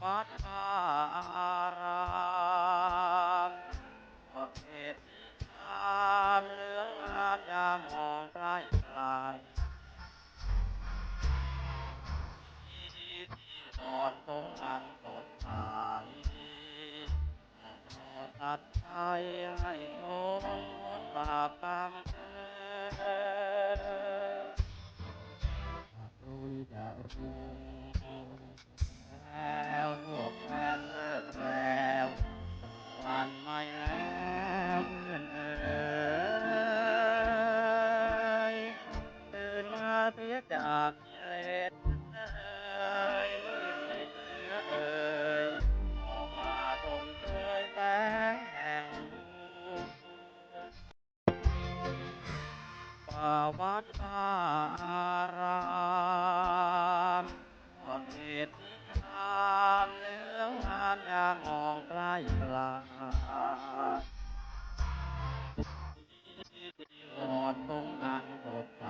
วัดอารามประเทศทามเหลืองอามยามมองใกล้ไกลที่นอนตรงอันสดใสตัดใจให้โน้มบาปกรรมรุ่นจะรุ่งแล้วลูกแฟนเลิกแล้ววันไม่แล้วเพื่อนยตื่นมาเสียจากเลดมืดเนื้อออกมาชมเชยแสงแห่งป่าวัดอารามประเทศทามเหลืองอามยามมองใกล้ไกลหอดตรงอันสดใส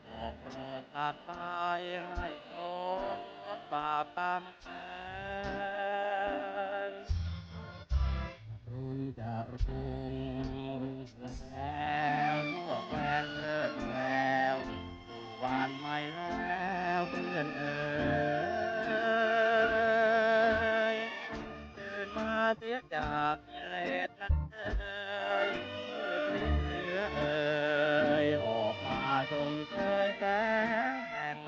บอกเกิดตัดไปให้โทษบาปกรรมแค้นรุ่นจะรุ่งแล้วทั่วแคว้นเลิศแล้ววันไม่แล้วเพื่อนยตื่นมาเสียจากเลดนั้นมืดมิดเหลือออกมาชมเชยแสงแห่ง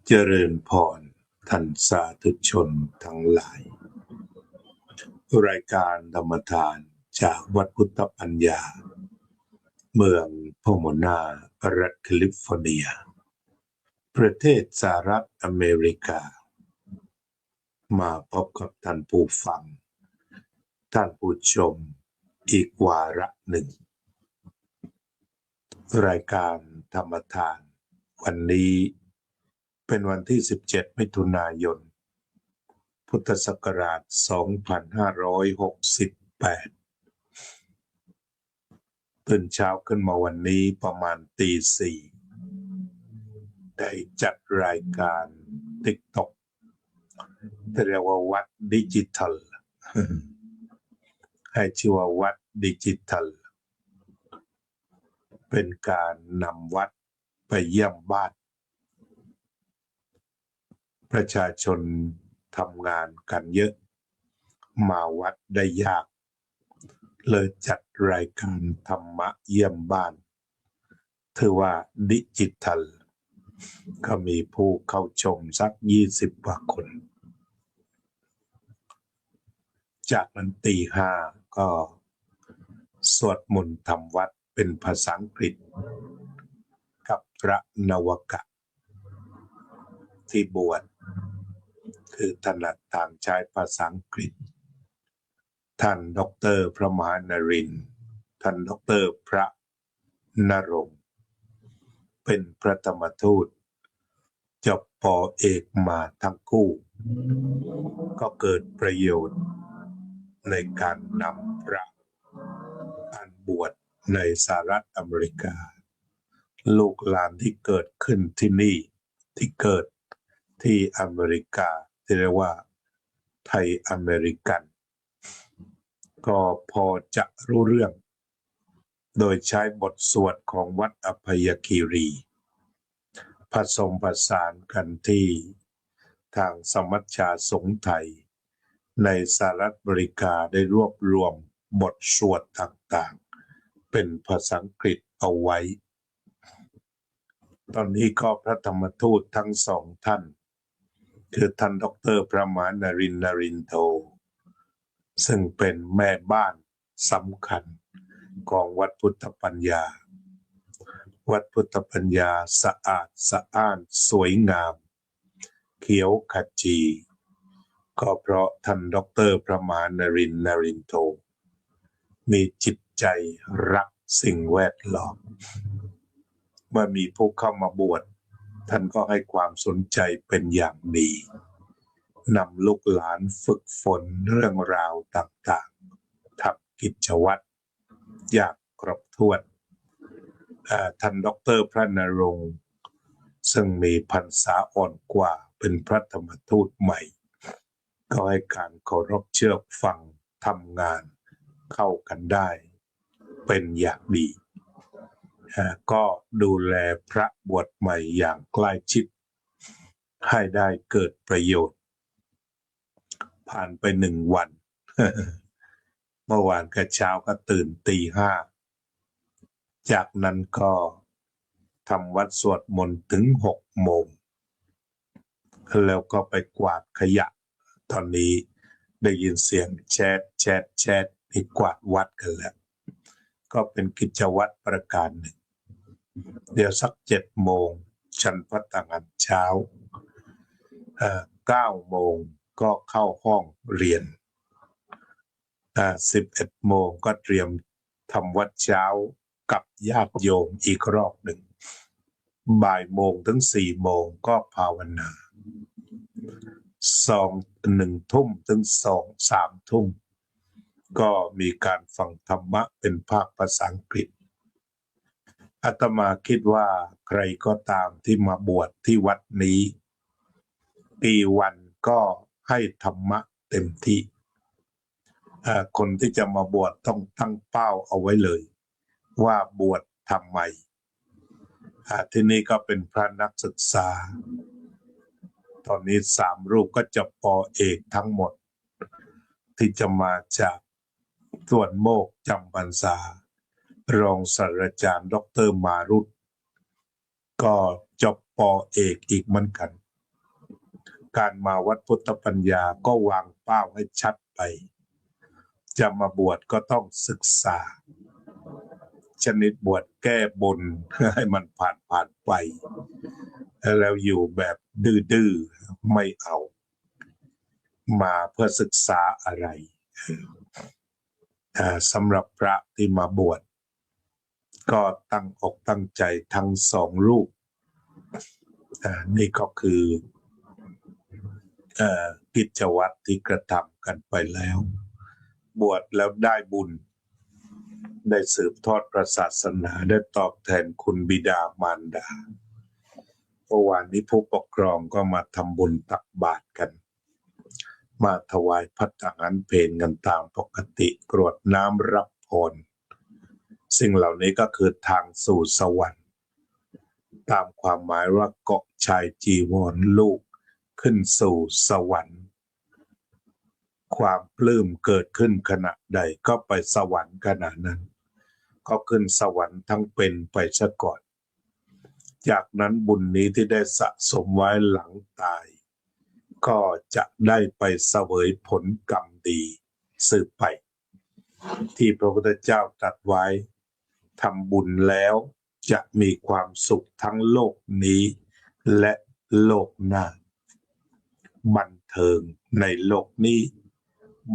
เจริญพรท่านสาธุชนทั้งหลายรายการธรรมทานจากวัดพุทธปัญญาเมืองโพโมนารัฐแคลิฟอร์เนียประเทศสหรัฐอเมริกามาพบกับท่านผู้ฟังท่านผู้ชมอีกวาระหนึ่งรายการธรรมทานวันนี้เป็นวันที่17มิถุนายนพุทธศักราช2568ตื่นเช้าขึ้นมาวันนี้ประมาณตีสี่ได้จัดรายการ TikTok ที่เรียกว่าวัดดิจิทัลให้ชื่อว่าวัดดิจิทัลเป็นการนำวัดไปเยี่ยมบ้านประชาชนทำงานกันเยอะมาวัดได้ยากเลยจัดรายการธรรมะเยี่ยมบ้านถือว่าดิจิทัลก็มีผู้เข้าชมสัก20 กว่าคนจากนั้นตีห้าก็สวดมนต์ทำวัดเป็นภาษาอังกฤษกับพระนวกะที่บวชคือถนัดทางใช้ภาษาอังกฤษท่านดร.พระมหานรินทร์ท่านดร.พระนรงค์เป็นพระธรรมทูตจบป.เอกมาทั้งคู่ก็เกิดประโยชน์ในการนำพระอันบวชในสหรัฐอเมริกาลูกหลานที่เกิดขึ้นที่นี่ที่เกิดที่อเมริกาที่เรียกว่าไทยอเมริกันก็พอจะรู้เรื่องโดยใช้บทสวดของวัดอภัยคีรีผสมผสานกันที่ทางสมัชชาสงฆ์ไทยในสหรัฐอเมริกาได้รวบรวมบทสวดต่างๆเป็นภาษาอังกฤษเอาไว้ตอนนี้ก็พระธรรมทูตทั้งสองท่านคือท่านดร.พระมหานรินทร์นรินโทซึ่งเป็นแม่บ้านสำคัญของวัดพุทธปัญญาวัดพุทธปัญญาสะอาดสะอ้านสวยงามเขียวขจีก็เพราะท่านดร.พระมหานรินทร์นรินโทมีจิตใจรักสิ่งแวดล้อมเมื่อมีผู้เข้ามาบวช ท่านก็ให้ความสนใจเป็นอย่างดีนำลูกหลานฝึกฝนเรื่องราวต่างๆทำกิจวัตรอย่างครบถ้วนท่านดร.พระนรงค์ซึ่งมีพรรษาอ่อนกว่าเป็นพระธรรมทูตใหม่ก็ให้การเคารพเชื่อฟังทำงานเข้ากันได้เป็นอย่างดีก็ดูแลพระบวชใหม่อย่างใกล้ชิดให้ได้เกิดประโยชน์ผ่านไป1 วัน เมื่อวานก็เช้าก็ตื่นตี 5จากนั้นก็ทำวัดสวดมนต์ถึง6 โมงแล้วก็ไปกวาดขยะตอนนี้ได้ยินเสียงแชดนี่กวาดวัดกันแล้วก็เป็นกิจวัตรประการหนึ่งเดี๋ยวสัก7 โมงฉันพัฒงานเช้า9 โมงก็เข้าห้องเรียน11 โมงก็เตรียมทำวัดเช้ากับญาติโยมอีกรอบหนึ่งบ่ายโมงถึง4 โมงก็ภาวนา1 ทุ่มถึง3 ทุ่มก็มีการฟังธรรมะเป็นภาคภาษาอังกฤษอาตมาคิดว่าใครก็ตามที่มาบวชที่วัดนี้กี่วันก็ให้ธรรมะเต็มที่คนที่จะมาบวชต้องตั้งเป้าเอาไว้เลยว่าบวชทำไมที่นี่ก็เป็นพระนักศึกษาตอนนี้3 รูปก็จะป.เอกทั้งหมดที่จะมาจากส่วนโมกจำพรรษารองศาสตราจารย์ดร.มารุตก็จบป.เอกอีกเหมือนกันการมาวัดพุทธปัญญาก็วางเป้าให้ชัดไปจะมาบวชก็ต้องศึกษาชนิดบวชแก้บนให้มันผ่านไปแล้วอยู่แบบดื้อๆไม่เอามาเพื่อศึกษาอะไรสำหรับพระที่มาบวชก็ตั้งอกตั้งใจทั้ง2 รูปนี่ก็คือกิจวัตรที่กระทำกันไปแล้วบวชแล้วได้บุญได้สืบทอดพระศาสนาได้ตอบแทนคุณบิดามารดาเมื่อวานนี้ผู้ปกครองก็มาทำบุญตักบาตรกันมาถวายภัตตาหารเพลกันตามปกติกรวดน้ำรับพรสิ่งเหล่านี้ก็คือทางสู่สวรรค์ตามความหมายว่าเกาะชายจีวรลูกขึ้นสู่สวรรค์ความปลื้มเกิดขึ้นขณะใดก็ไปสวรรค์ขณะนั้นก็ขึ้นสวรรค์ทั้งเป็นไปซะก่อนจากนั้นบุญนี้ที่ได้สะสมไว้หลังตายก็จะได้ไปเสวยผลกรรมดีสืบไปที่พระพุทธเจ้าตรัสไว้ทำบุญแล้วจะมีความสุขทั้งโลกนี้และโลกหน้าบันเทิงในโลกนี้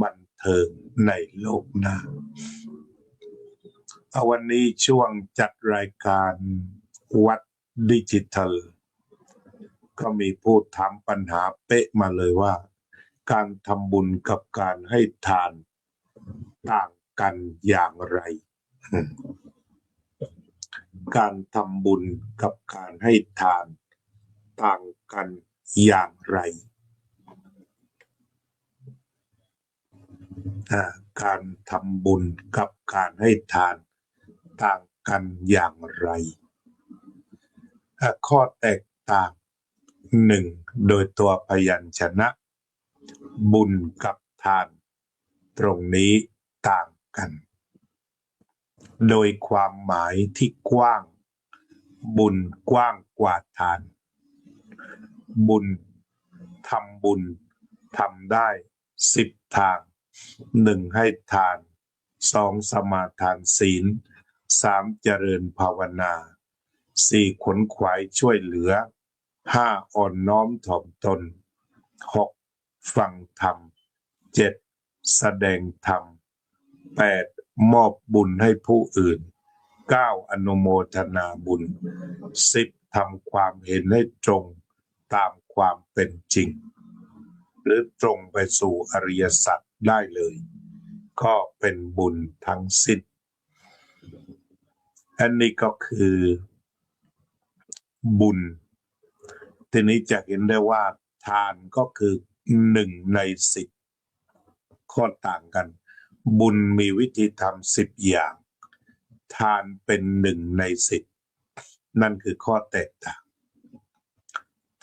บันเทิงในโลกหน้าวันนี้ช่วงจัดรายการวัดดิจิทัลก็มีผู้ถามปัญหาเป๊ะมาเลยว่าการทำบุญกับการให้ทานต่างกันอย่างไรการทำบุญกับการให้ทานต่างกันอย่างไรการทำบุญกับการให้ทานต่างกันอย่างไรข้อแตกต่าง 1. โดยตัวพยัญชนะบุญกับทานตรงนี้ต่างกันโดยความหมายที่กว้างบุญกว้างกว่าทานบุญทำบุญทำได้10 ทาง 1. ให้ทาน 2. สมาทานศีล 3. เจริญภาวนา 4. ขนขวายช่วยเหลือ 5. อ่อนน้อมถ่อมตน 6. ฟังธรรม 7. แสดงธรรม 8. มอบบุญให้ผู้อื่น 9. อนุโมทนาบุญ 10. ทำความเห็นให้ตรงตามความเป็นจริงหรือตรงไปสู่อริยสัจได้เลยก็เป็นบุญทั้งสิ้นอันนี้ก็คือบุญทีนี้จะเห็นได้ว่าทานก็คือ1 ใน 10ข้อต่างกันบุญมีวิธีทำ10 อย่างทานเป็น1 ใน 10นั่นคือข้อแตกต่าง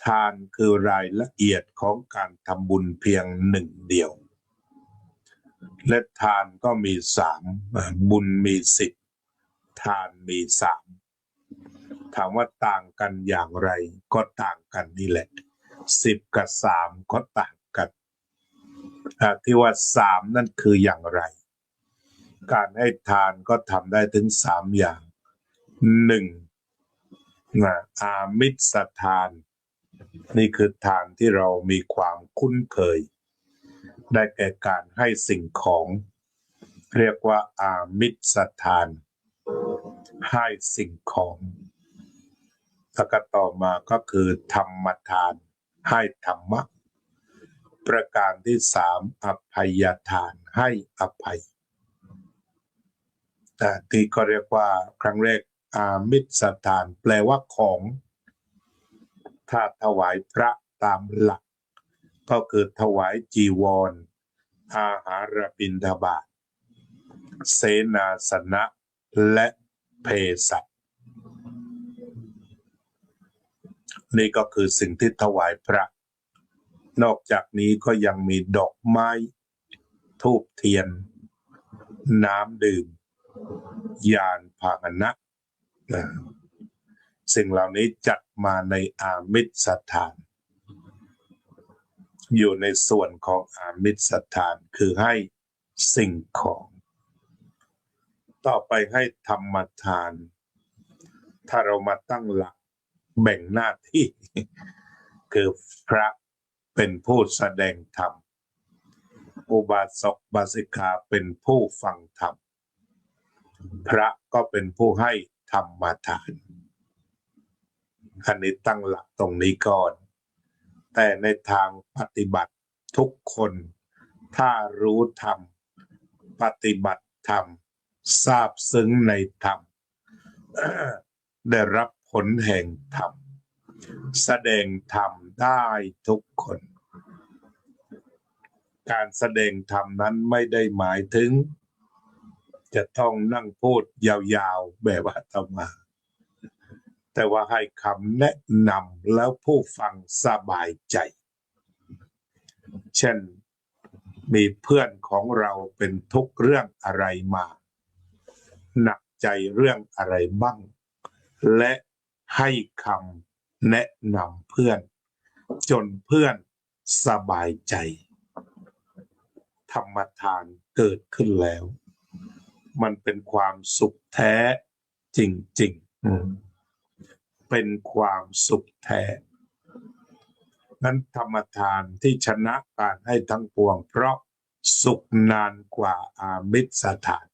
ทานคือรายละเอียดของการทำบุญเพียง1 เดียวและทานก็มี3บุญมี10ทานมี3ถามว่าต่างกันอย่างไรก็ต่างกันนี่แหละ10กับ3ก็ต่างกันที่ว่า3นั่นคืออย่างไรการให้ทานก็ทำได้ถึง3 อย่าง1อามิสทานนี่คือทานที่เรามีความคุ้นเคยได้แก่การให้สิ่งของเรียกว่าอามิสทานให้สิ่งของแล้วก็ต่อมาก็คือธรรมทานให้ธรรมะประการที่3อภัยทานให้อภัยที่ก็เรียกว่าครั้งแรกอามิสทานแปลว่าของถ้าถวายพระตามหลักก็คือถวายจีวรอาหารบิณฑบาตเสนาสนะและเภสัชนี่ก็คือสิ่งที่ถวายพระนอกจากนี้ก็ยังมีดอกไม้ธูปเทียนน้ำดื่มยานพาหนะสิ่งเหล่านี้จัดมาในอามิสทานอยู่ในส่วนของอามิสทานคือให้สิ่งของต่อไปให้ธรรมทานถ้าเรามาตั้งหลักแบ่งหน้าที่คือพระเป็นผู้แสดงธรรมอุบาสกบาสิกาเป็นผู้ฟังธรรมพระก็เป็นผู้ให้ธรรมทานอันนี้ตั้งหลักตรงนี้ก่อนแต่ในทางปฏิบัติทุกคนถ้ารู้ธรรมปฏิบัติธรรมทราบซึ้งในธรรม ได้รับผลแห่งธรรมแสดงธรรมได้ทุกคนการแสดงธรรมนั้นไม่ได้หมายถึงจะต้องนั่งพูดยาวๆแบบอาตมาแต่ว่าให้คำแนะนำแล้วผู้ฟังสบายใจเช่นมีเพื่อนของเราเป็นทุกข์เรื่องอะไรมาหนักใจเรื่องอะไรบ้างและให้คำแนะนำเพื่อนจนเพื่อนสบายใจธรรมทานเกิดขึ้นแล้วมันเป็นความสุขแท้จริงๆเป็นความสุขแท้นั้นธรรมทานที่ชนะการให้ทั้งปวงเพราะสุขนานกว่าอามิสทาน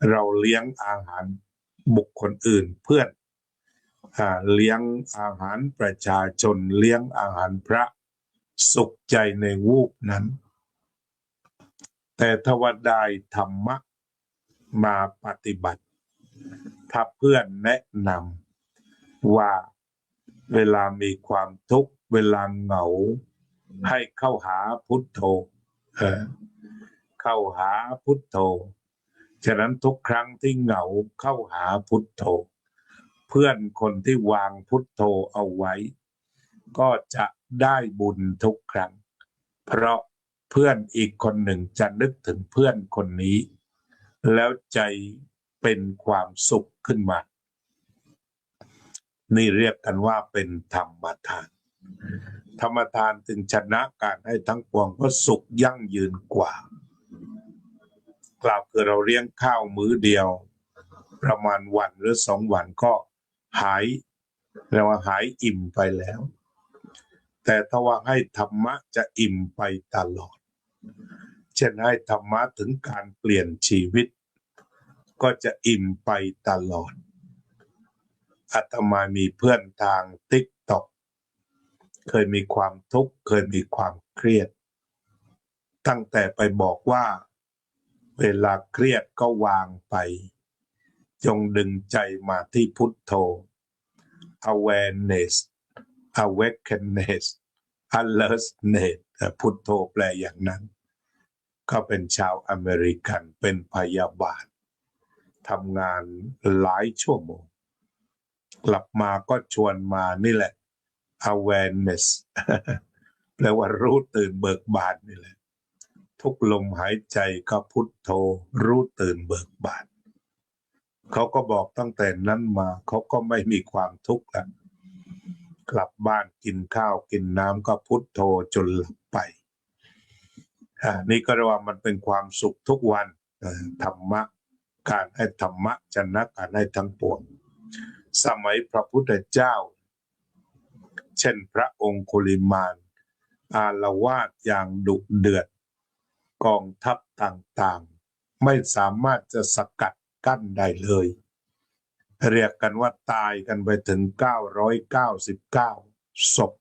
เราเลี้ยงอาหารบุคคลอื่นเพื่อนเลี้ยงอาหารประชาชนเลี้ยงอาหารพระสุขใจในวูบนั้นแต่ถ้าว่าได้ธรรมะมาปฏิบัติถ้าเพื่อนแนะนำว่าเวลามีความทุกข์เวลาเหงาให้เข้าหาพุทโธเข้าหาพุทโธฉะนั้นทุกครั้งที่เหงาเข้าหาพุทโธเพื่อนคนที่วางพุทโธเอาไว้ก็จะได้บุญทุกครั้งเพราะเพื่อนอีกคนหนึ่งจะนึกถึงเพื่อนคนนี้แล้วใจเป็นความสุขขึ้นมานี่เรียกกันว่าเป็นธรรมทานธรรมทานจึงชนะการให้ทั้งปวงเพราะสุขยั่งยืนกว่ากล่าวคือเราเลี้ยงข้าวมื้อเดียวประมาณวันหรือ2 วันก็หายเรียกว่าหายอิ่มไปแล้วแต่ถ้าว่าให้ธรรมะจะอิ่มไปตลอดเช่นให้ธรรมะถึงการเปลี่ยนชีวิตก็จะอิ่มไปตลอด อาตมามีเพื่อนทางTikTokเคยมีความทุกข์เคยมีความเครียดตั้งแต่ไปบอกว่าเวลาเครียดก็วางไปจงดึงใจมาที่พุทโธ awareness awakeness alertness พุทโธแปลอย่างนั้นก็เป็นชาวอเมริกันเป็นพยาบาลทำงานหลายชั่วโมงกลับมาก็ชวนมานี่แหละ awareness แปลว่ารู้ตื่นเบิกบานนี่แหละทุกลมหายใจก็พุทโธรู้ตื่นเบิกบานเขาก็บอกตั้งแต่นั้นมาเขาก็ไม่มีความทุกข์แล้วกลับบ้านกินข้าวกินน้ำก็พุทโธจนหลับไปนี่ก็เรียกว่ามันเป็นความสุขทุกวันธรรมะการให้ธรรมะชนะการให้ทั้งปวงสมัยพระพุทธเจ้าเช่นพระองคุลิมานอาละวาดอย่างดุเดือดกองทัพต่างๆไม่สามารถจะสกัดกั้นได้เลยเรียกกันว่าตายกันไปถึง999ศพ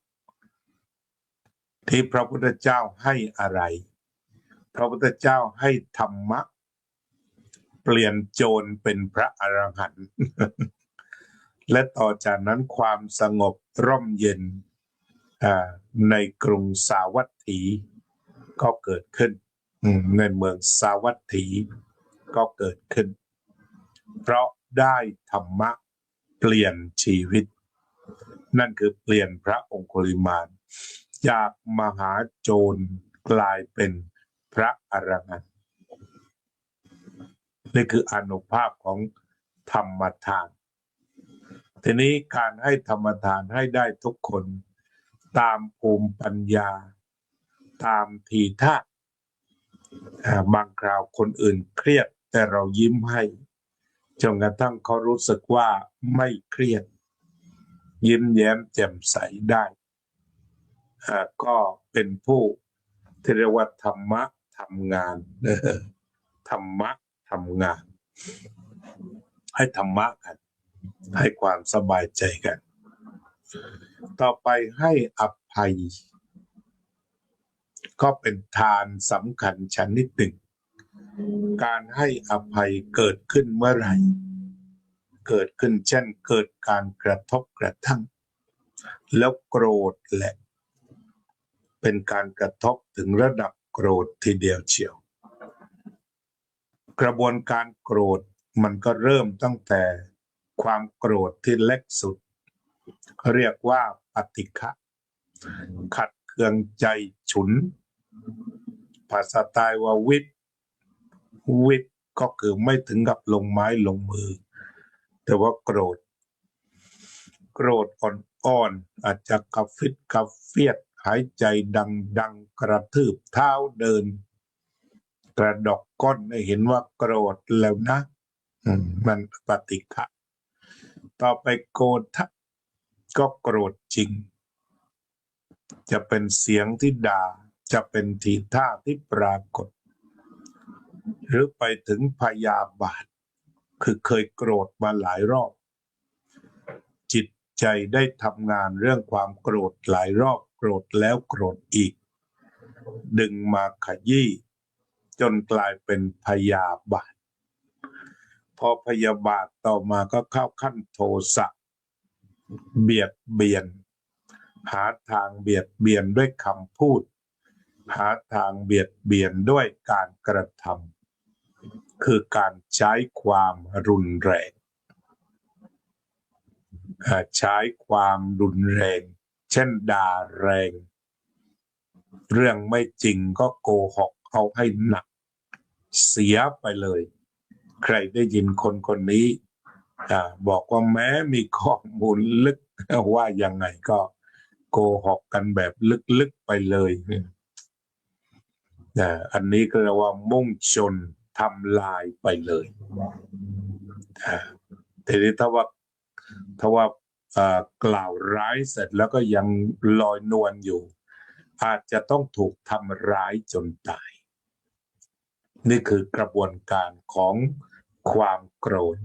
ที่พระพุทธเจ้าให้อะไรพระพุทธเจ้าให้ธรรมะเปลี่ยนโจรเป็นพระอรหันต์ และต่อจากนั้นความสงบร่มเย็นในกรุงสาวัตถีก็เกิดขึ้นในเมืองสาวัตถีก็เกิดขึ้นเพราะได้ธรรมะเปลี่ยนชีวิตนั่นคือเปลี่ยนพระองคุลิมานจากมหาโจรกลายเป็นพระอรหันต์นี่คืออานุภาพของธรรมทานทีนี้การให้ธรรมทานให้ได้ทุกคนตามภูมิปัญญาตามทีท่าบางคราวคนอื่นเครียดแต่เรายิ้มให้จนกระทั่งเขารู้สึกว่าไม่เครียดยิ้มแย้มแจ่มใสได้ก็เป็นผู้ที่เรียกว่าธรรมะทำงานธรรมะทำงานให้ธรรมะกันให้ความสบายใจกันต่อไปให้อภัยก็เป็นทานสำคัญชนิดหนึ่งการให้อภัยเกิดขึ้นเมื่อไหร่เกิดขึ้นเช่นเกิดการกระทบกระทั่งแล้วโกรธแหละเป็นการกระทบถึงระดับโกรธทีเดียวเชียวกระบวนการโกรธมันก็เริ่มตั้งแต่ความโกรธที่เล็กสุดเรียกว่าปฏิฆะขัดเคืองใจฉุนภาษาใต้ว่าวิตก็คือไม่ถึงกับลงไม้ลงมือแต่ว่าโกรธอ่อนๆอาจจะกระฟิดกระเฟียดหายใจดังกระทืบเท้าเดินกระดกก้นให้เห็นว่าโกรธแล้วนะมันปฏิฆะต่อไปโกรธก็โกรธจริงจะเป็นเสียงที่ด่าจะเป็นทีท่าที่ปรากฏหรือไปถึงพยาบาทคือเคยโกรธมาหลายรอบจิตใจได้ทำงานเรื่องความโกรธหลายรอบโกรธแล้วโกรธอีกดึงมาขยี้จนกลายเป็นพยาบาทพอพยาบาทต่อมาก็เข้าขั้นโทสะเบียดเบียนหาทางเบียดเบียนด้วยคำพูดหาทางเบียดเบียนด้วยการกระทำคือการใช้ความรุนแรงใช้ความรุนแรงเช่นด่าแรงเรื่องไม่จริงก็โกหกเอาให้หนักเสียไปเลยใครได้ยินคนนี้บอกว่าแม้มีข้อมูลลึกว่ายังไงก็โกหกกันแบบลึกๆไปเลยอันนี้ก็เรียกว่ามุ่งชนทำลายไปเลยทีนี้ถ้าว่ากล่าวร้ายเสร็จแล้วก็ยังลอยนวลอยู่อาจจะต้องถูกทำร้ายจนตายนี่คือกระบวนการของความโกรธ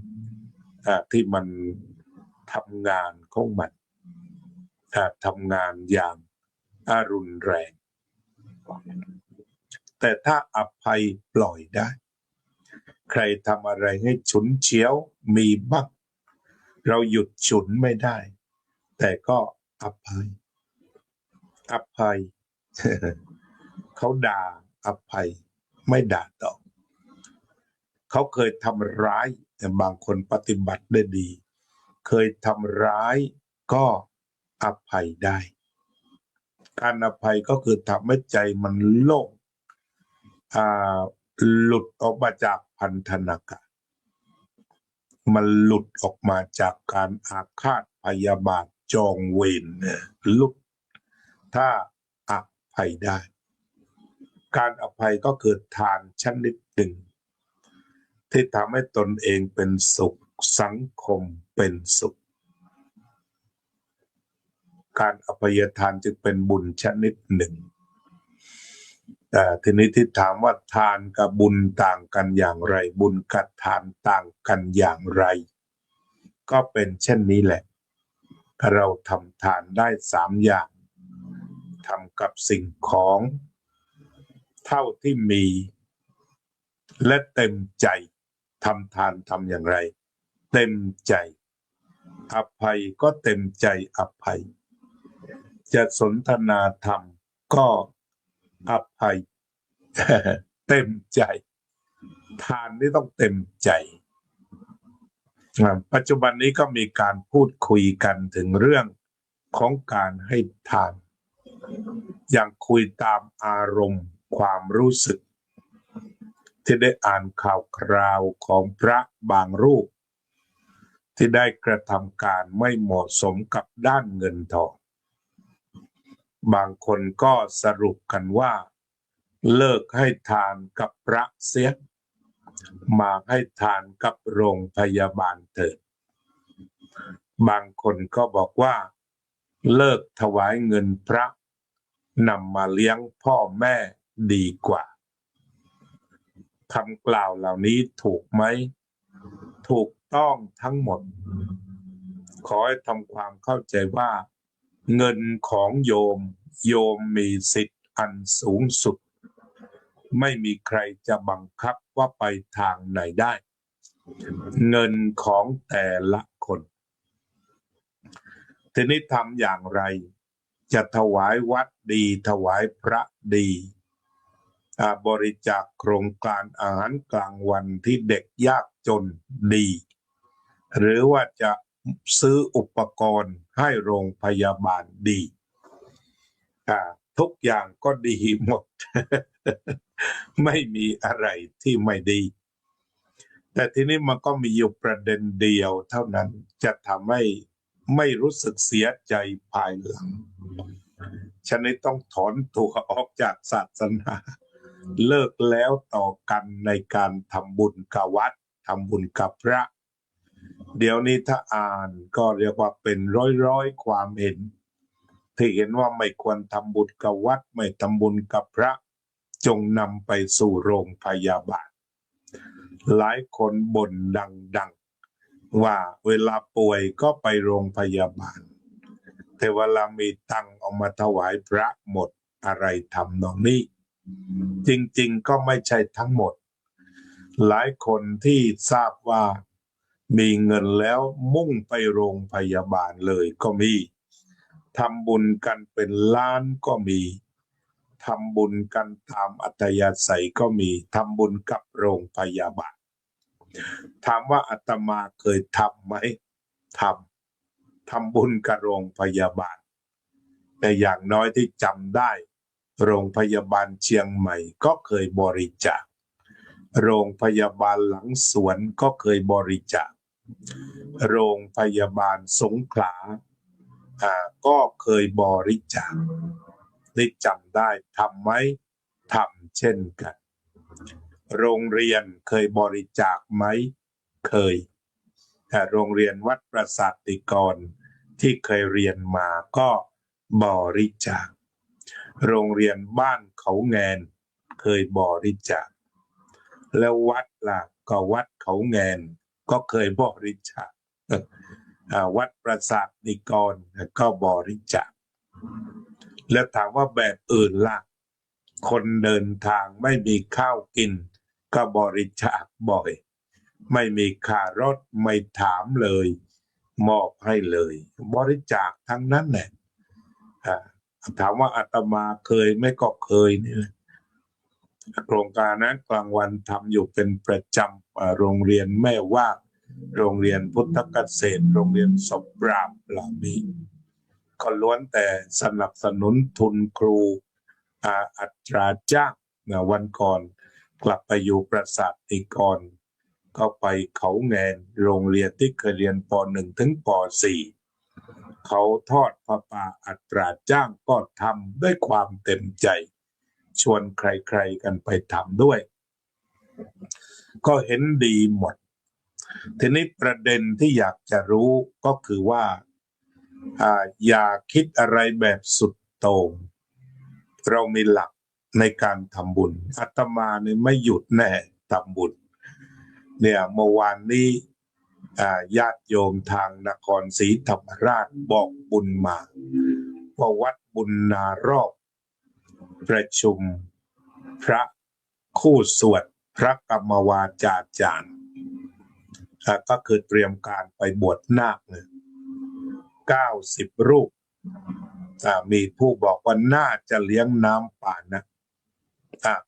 ที่มัน ทำงานของมันทำงานอย่างอารุนแรงแต่ถ้าอภัยปล่อยได้ใครทำอะไรให้ฉุนเฉียวมีบ้างเราหยุดฉุนไม่ได้แต่ก็อภัยเขาด่าอภัยไม่ด่าตอบเขาเคยทำร้ายแต่บางคนปฏิบัติได้ดีเคยทำร้ายก็อภัยได้การอภัยก็คือทำให้ใจมันโล่งหลุดออกมาจากพันธนาการมันหลุดออกมาจากการอาฆาตพยาบาทจองเวรหลุดถ้าอภัยได้การอภัยก็คือทานชนิดหนึ่งที่ทำให้ตนเองเป็นสุขสังคมเป็นสุขการอภัยทานจึงเป็นบุญชนิดหนึ่งแต่ทีนี้ที่ถามว่าทานกับบุญต่างกันอย่างไรบุญกับทานต่างกันอย่างไรก็เป็นเช่นนี้แหละเราทำทานได้3อย่างทำกับสิ่งของเท่าที่มีและเต็มใจทำทานทำอย่างไรเต็มใจอภัยก็เต็มใจอภัยจะสนทนาธรรมก็อภัยเต็มใจทานนี่ต้องเต็มใจปัจจุบันนี้ก็มีการพูดคุยกันถึงเรื่องของการให้ทานอย่างคุยตามอารมณ์ความรู้สึกที่ได้อ่านข่าวคราวของพระบางรูปที่ได้กระทำการไม่เหมาะสมกับด้านเงินทองบางคนก็สรุปกันว่าเลิกให้ทานกับพระเสียมาให้ทานกับโรงพยาบาลเถิดบางคนก็บอกว่าเลิกถวายเงินพระนำมาเลี้ยงพ่อแม่ดีกว่าคำกล่าวเหล่านี้ถูกไหมถูกต้องทั้งหมดขอให้ทำความเข้าใจว่าเงินของโยมมีสิทธิ์อันสูงสุดไม่มีใครจะบังคับว่าไปทางไหนได้เงินของแต่ละคนทีนี้ทำอย่างไรจะถวายวัดดีถวายพระดีบริจาคโครงการอาหารกลางวันที่เด็กยากจนดีหรือว่าจะซื้ออุปกรณ์ให้โรงพยาบาลดีทุกอย่างก็ดีหมด ไม่มีอะไรที่ไม่ดีแต่ทีนี้มันก็มีอยู่ประเด็นเดียวเท่านั้นจะทำให้ไม่รู้สึกเสียใจภายหลังฉะนั้นต้องถอนตัวออกจากศาสนาเลิกแล้วต่อกันในการทำบุญกับวัดทำบุญกับพระเดี๋ยวนี้ถ้าอ่านก็เรียกว่าเป็นร้อยความเห็นที่เห็นว่าไม่ควรทำบุญกับวัดไม่ทำบุญกับพระจงนำไปสู่โรงพยาบาลหลายคนบ่นดังๆว่าเวลาป่วยก็ไปโรงพยาบาลแต่เวลามีตังค์เอามาถวายพระหมดอะไรทำนองนี้จริงๆก็ไม่ใช่ทั้งหมดหลายคนที่ทราบว่ามีเงินแล้วมุ่งไปโรงพยาบาลเลยก็มีทำบุญกันเป็นล้านก็มีทำบุญกันตามอัธยาศัยก็มีทำบุญกับโรงพยาบาลถามว่าอาตมาเคยทำไหมทำบุญกับโรงพยาบาลแต่อย่างน้อยที่จำได้โรงพยาบาลเชียงใหม่ก็เคยบริจาคโรงพยาบาลหลังสวนก็เคยบริจาคโรงพยาบาลสงขลาก็เคยบริจาคได้จำได้ทำไหมทำเช่นกันโรงเรียนเคยบริจาคไหมเคยแต่โรงเรียนวัดประสาทติกรที่เคยเรียนมาก็บริจาคโรงเรียนบ้านเขาแงนเคยบริจาคแล้ววัดล่ะก็วัดเขาแงนก็เคยบริจาค วัดประสาทนิกรก็บริจาคแล้วถามว่าแบบอื่นล่ะคนเดินทางไม่มีข้าวกินก็บริจาคบ่อยไม่มีค่ารถไม่ถามเลยมอบให้เลยบริจาคทั้งนั้นแหละถามว่าอาตมาเคยไหม่ก็เคยนี่แหละโครงการนั้นกลางวันทำอยู่เป็นประจำโรงเรียนแม่ว่าโรงเรียนพุทธเกษตรโรงเรียนศพปราบเหล่านี้ก็ล้วนแต่สนับสนุนทุนครูอัตราจ้างวันก่อนกลับไปอยู่ประสาทนิกรก็ไปเขาแงนโรงเรียนที่เคยเรียนป .1 ถึงป .4 เขาทอดพระป่าอัตราจ้างก็ทำด้วยความเต็มใจชวนใครๆกันไปทำด้วยก็เห็นดีหมดทีนี้ประเด็นที่อยากจะรู้ก็คือว่าอย่าคิดอะไรแบบสุดโต่งเรามีหลักในการทำบุญอาตมาเนี่ยไม่หยุดแน่ทำบุญเนี่ยเมื่อวานนี้ญาติโยมทางนครศรีธรรมราชบอกบุญมาว่าวัดบุญนารอบประชุมพระคู่สวดพระกรรมวาจาจารย์ก็คือเตรียมการไปบวชนาคเนี่ย90 รูปมีผู้บอกว่าน่าจะเลี้ยงน้ำป่านะ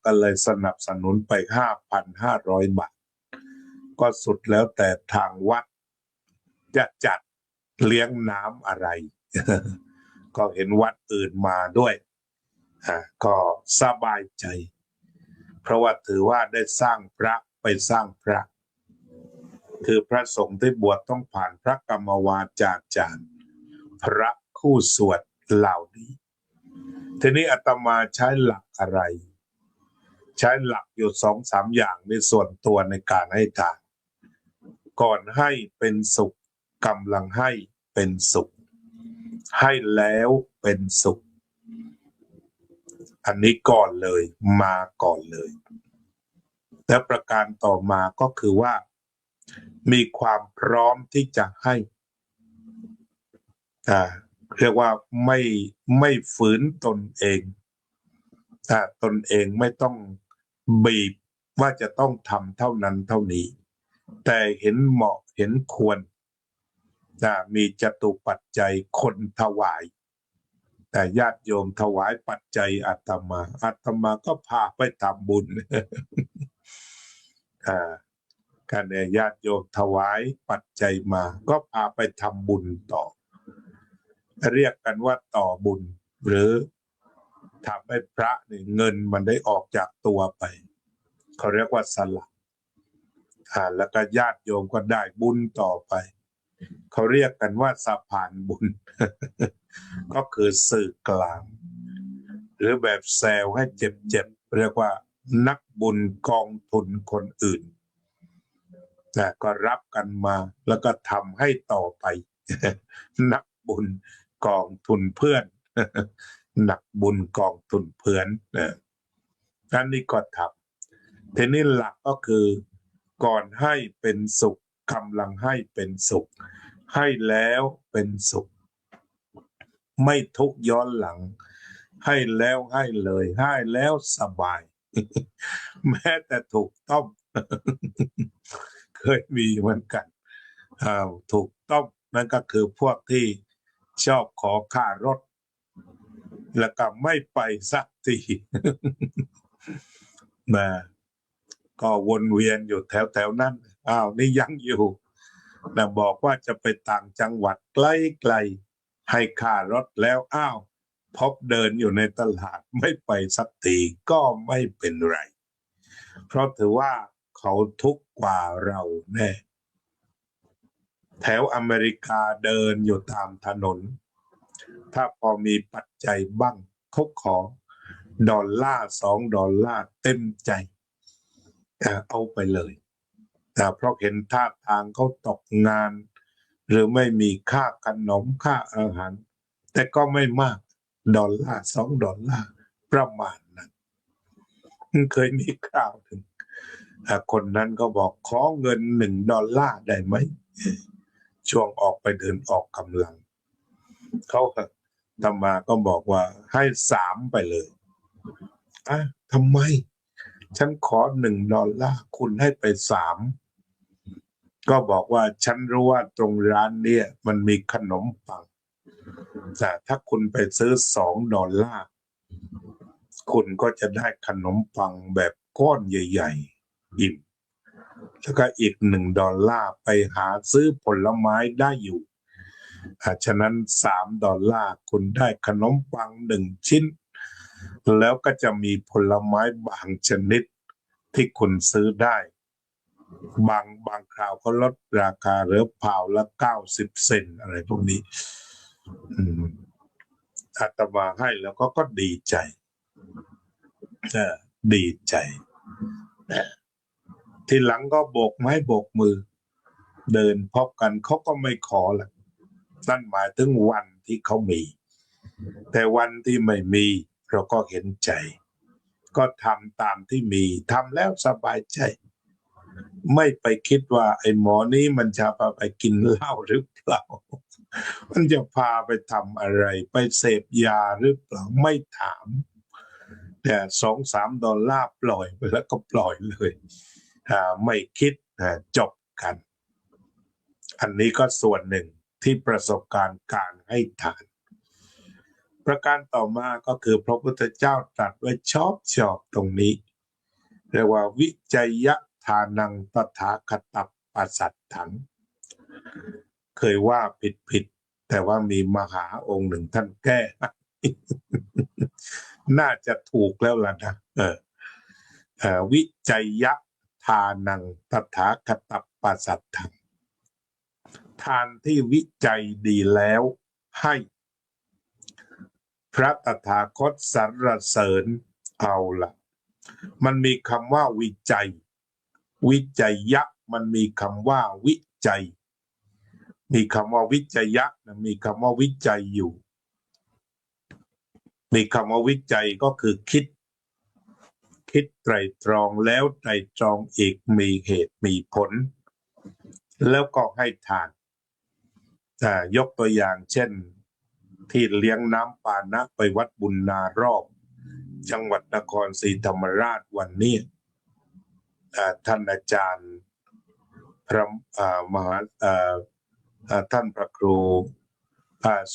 ก็เลยสนับสนุนไป 5,500 บาทก็สุดแล้วแต่ทางวัดจะจัดเลี้ยงน้ำอะไร ก็เห็นวัดอื่นมาด้วยก็สบายใจเพราะว่าถือว่าได้สร้างพระไปสร้างพระคือพระสงฆ์ที่บวชต้องผ่านพระกรรมวาจาจารย์พระคู่สวดเหล่านี้ทีนี้อาตมาใช้หลักอะไรใช้หลักอยู่2-3 อย่างในส่วนตัวในการให้ทานก่อนให้เป็นสุขกำลังให้เป็นสุขให้แล้วเป็นสุขอันนี้ก่อนเลยมาก่อนเลยและประการต่อมาก็คือว่ามีความพร้อมที่จะให้เรียกว่าไม่ฝืนตนเองตนเองไม่ต้องบีบว่าจะต้องทำเท่านั้นเท่านี้แต่เห็นเหมาะเห็นควรมีจตุปัจจัยคนถวายแต่ญาติโยมถวายปัจจัยอาตมาก็พาไปทำบุญการญาติโยมถวายปัจจัยมาก็พาไปทำบุญต่อเรียกกันว่าต่อบุญหรือทำให้พระเนี่ยเงินมันได้ออกจากตัวไปเขาเรียกว่าสละแล้วก็ญาติโยมก็ได้บุญต่อไปเขาเรียกกันว่าสะพานบุญ ก็คือสื่อกลางหรือแบบแซวให้เจ็บเรียกว่านักบุญกองทุนคนอื่นก็รับกันมาแล้วก็ทำให้ต่อไป นักบุญกองทุนเพื่อน นักบุญกองทุนเพื่อนนั่นนี่ก็ทำทีนี้หลักก็คือก่อนให้เป็นสุขกำลังให้เป็นสุขให้แล้วเป็นสุขไม่ทุกย้อนหลังให้แล้วให้เลยให้แล้วสบาย แม้แต่ถูกต้อง เคยมีเหมือนกันถูกต้องนั่นก็คือพวกที่ชอบขอค่ารถแล้วก็ไม่ไปสักที นะก็วนเวียนอยู่แถวนั้นนี่ยังอยู่นะบอกว่าจะไปต่างจังหวัดไกลๆให้ค่ารถแล้วพบเดินอยู่ในตลาดไม่ไปสักทีก็ไม่เป็นไรเพราะถือว่าเขาทุกข์กว่าเราแน่แถวอเมริกาเดินอยู่ตามถนนถ้าพอมีปัจจัยบ้างเขาขอ$1 $2เต็มใจเอาไปเลยเพราะเห็นท่าทางเขาตกงานหรือไม่มีค่าขนมค่าอาหารแต่ก็ไม่มาก$2 ประมาณนั้นเคยมีข่าวถึงคนนั้นก็บอกขอเงิน$1ได้ไหม ช่วงออกไปเดินออกกำลังเขาธรรมาก็บอกว่าให้3ไปเลยอ่ะทำไมฉันขอ$1คุณให้ไป3ก็บอกว่าฉันรู้ว่าตรงร้านเนี่ยมันมีขนมปังแต่ถ้าคุณไปซื้อ$2คุณก็จะได้ขนมปังแบบก้อนใหญ่ๆอิ่มแล้วก็อีก$1ไปหาซื้อผลไม้ได้อยู่ฉะนั้น$3คุณได้ขนมปัง1 ชิ้นแล้วก็จะมีผลไม้บางชนิดที่คุณซื้อได้บางคราวก็ลดราคาเหลือพาวละ90 เซนต์อะไรพวกนี้อาตมาให้แล้วก็ดีใจดีใจทีหลังก็โบกไม้โบกมือเดินพบกันเขาก็ไม่ขอละนั่นหมายถึงวันที่เขามีแต่วันที่ไม่มีเราก็เห็นใจก็ทำตามที่มีทำแล้วสบายใจไม่ไปคิดว่าไอ้หมอนี้มันจะพาไปกินเหล้าหรือเปล่ามันจะพาไปทำอะไรไปเสพยาหรือเปล่าไม่ถามแต่$2-3ปล่อยไปแล้วก็ปล่อยเลยไม่คิดจบกันอันนี้ก็ส่วนหนึ่งที่ประสบการณ์การให้ทานประการต่อมาก็คือพระพุทธเจ้าตรัสไว้ชอบตรงนี้เรียกว่าวิจัยทานังตถาคตัปปัสสัทถังเคยว่าผิดแต่ว่ามีมหาองค์หนึ่งท่านแก้ น่าจะถูกแล้วล่ะนะวิจัยทานังตถาคตัปปัสสัทถังทานที่วิจัยดีแล้วให้พระตถาคตสรรเสริญเอาล่ะมันมีคำว่าวิจัยมันมีคำว่าวิจัยมีคำว่าวิจัยมีคำว่าวิจัยอยู่มีคำว่าวิจัยก็คือคิดไตร่ตรองแล้วไตร่ตรองอีกมีเหตุมีผลแล้วก็ให้ทานยกตัวอย่างเช่นที่เลี้ยงน้ำปานะไปวัดบุญนารอบจังหวัดนครศรีธรรมราชวันนี้ท่านอาจารย์พระมหาท่านพระครู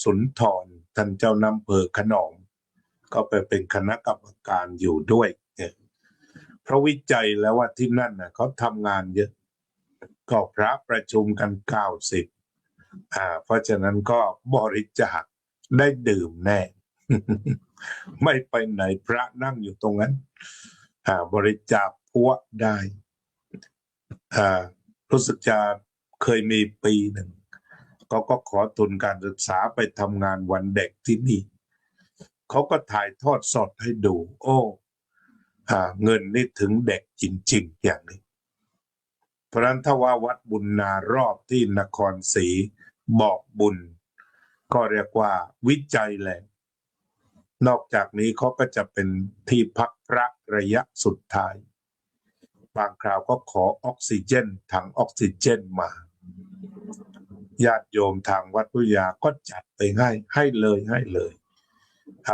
สุนทรท่านเจ้าอำเภอขนอมก็ไปเป็นคณะกรรมการอยู่ด้วยเพราะวิจัยแล้วว่าที่นั่นเขาทำงานเยอะก็พระประชุมกัน90เพราะฉะนั้นก็บริจาคได้ดื่มแน่ ไม่ไปไหนพระนั่งอยู่ตรงนั้นบริจาคพัวได้รู้สึกจะเคยมีปีหนึ่งก็ขอทุนการศึกษาไปทำงานวันเด็กที่นี่เขาก็ถ่ายทอดสดให้ดูโอ้เงินนี่ถึงเด็กจริงๆอย่างนี้เพราะฉะนั้นถ้าว่าวัดบุญนารอบที่นครศรีบอกบุญก็เรียกว่าวิจัยแหละนอกจากนี้เขาก็จะเป็นที่พักพระระยะสุดท้ายบางคราวก็ขอออกซิเจนถังออกซิเจนมาญาติโยมทางวัดพุทธยาก็จัดไปให้เลย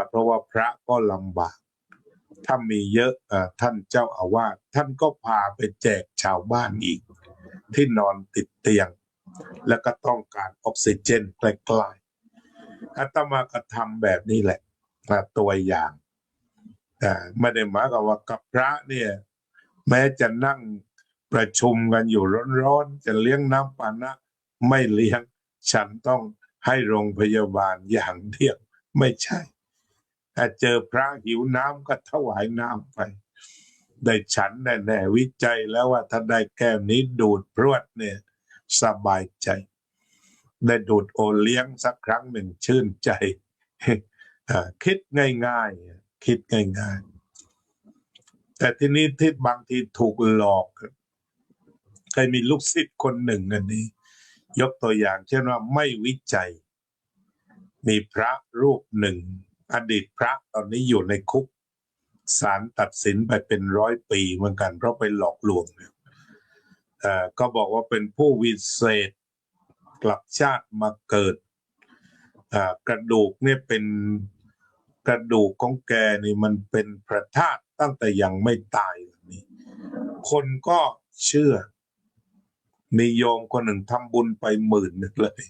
เพราะว่าพระก็ลำบากถ้ามีเยอะท่านเจ้าอาวาสท่านก็พาไปแจกชาวบ้านอีกที่นอนติดเตียงแล้วก็ต้องการออกซิเจนใกล้ๆอาตมาก็ทำแบบนี้แหละตัวอย่างไม่ได้หมายความว่ากับพระเนี่ยแม้จะนั่งประชุมกันอยู่ร้อนๆจะเลี้ยงน้ำปานะไม่เลี้ยงฉันต้องให้โรงพยาบาลอย่างเดียวไม่ใช่ถ้าเจอพระหิวน้ำก็ถวายน้ำไปได้ฉันแน่วิจัยแล้วว่าถ้าได้แก้วนี้ดูดพรวดเนี่ยสบายใจได้ดูดโอเลี้ยงสักครั้งหนึ่งชื่นใจคิดง่ายแต่ทีนี้ที่บางทีถูกหลอกเคยมีลูกศิษย์คนหนึ่งอันนี้ยกตัวอย่างเช่นว่าไม่วิจัยมีพระรูปหนึ่งอดีตพระตอนนี้อยู่ในคุกศาลตัดสินไปเป็น100 ปีเหมือนกันเพราะไปหลอกลวงก็บอกว่าเป็นผู้วิเศษ กลับชาติมาเกิดกระดูกเนี่ยเป็นกระดูกของแกนี่มันเป็นพระธาตุตั้งแต่ยังไม่ตายนี่คนก็เชื่อมีโยมคนหนึ่งทำบุญไป10,000เลย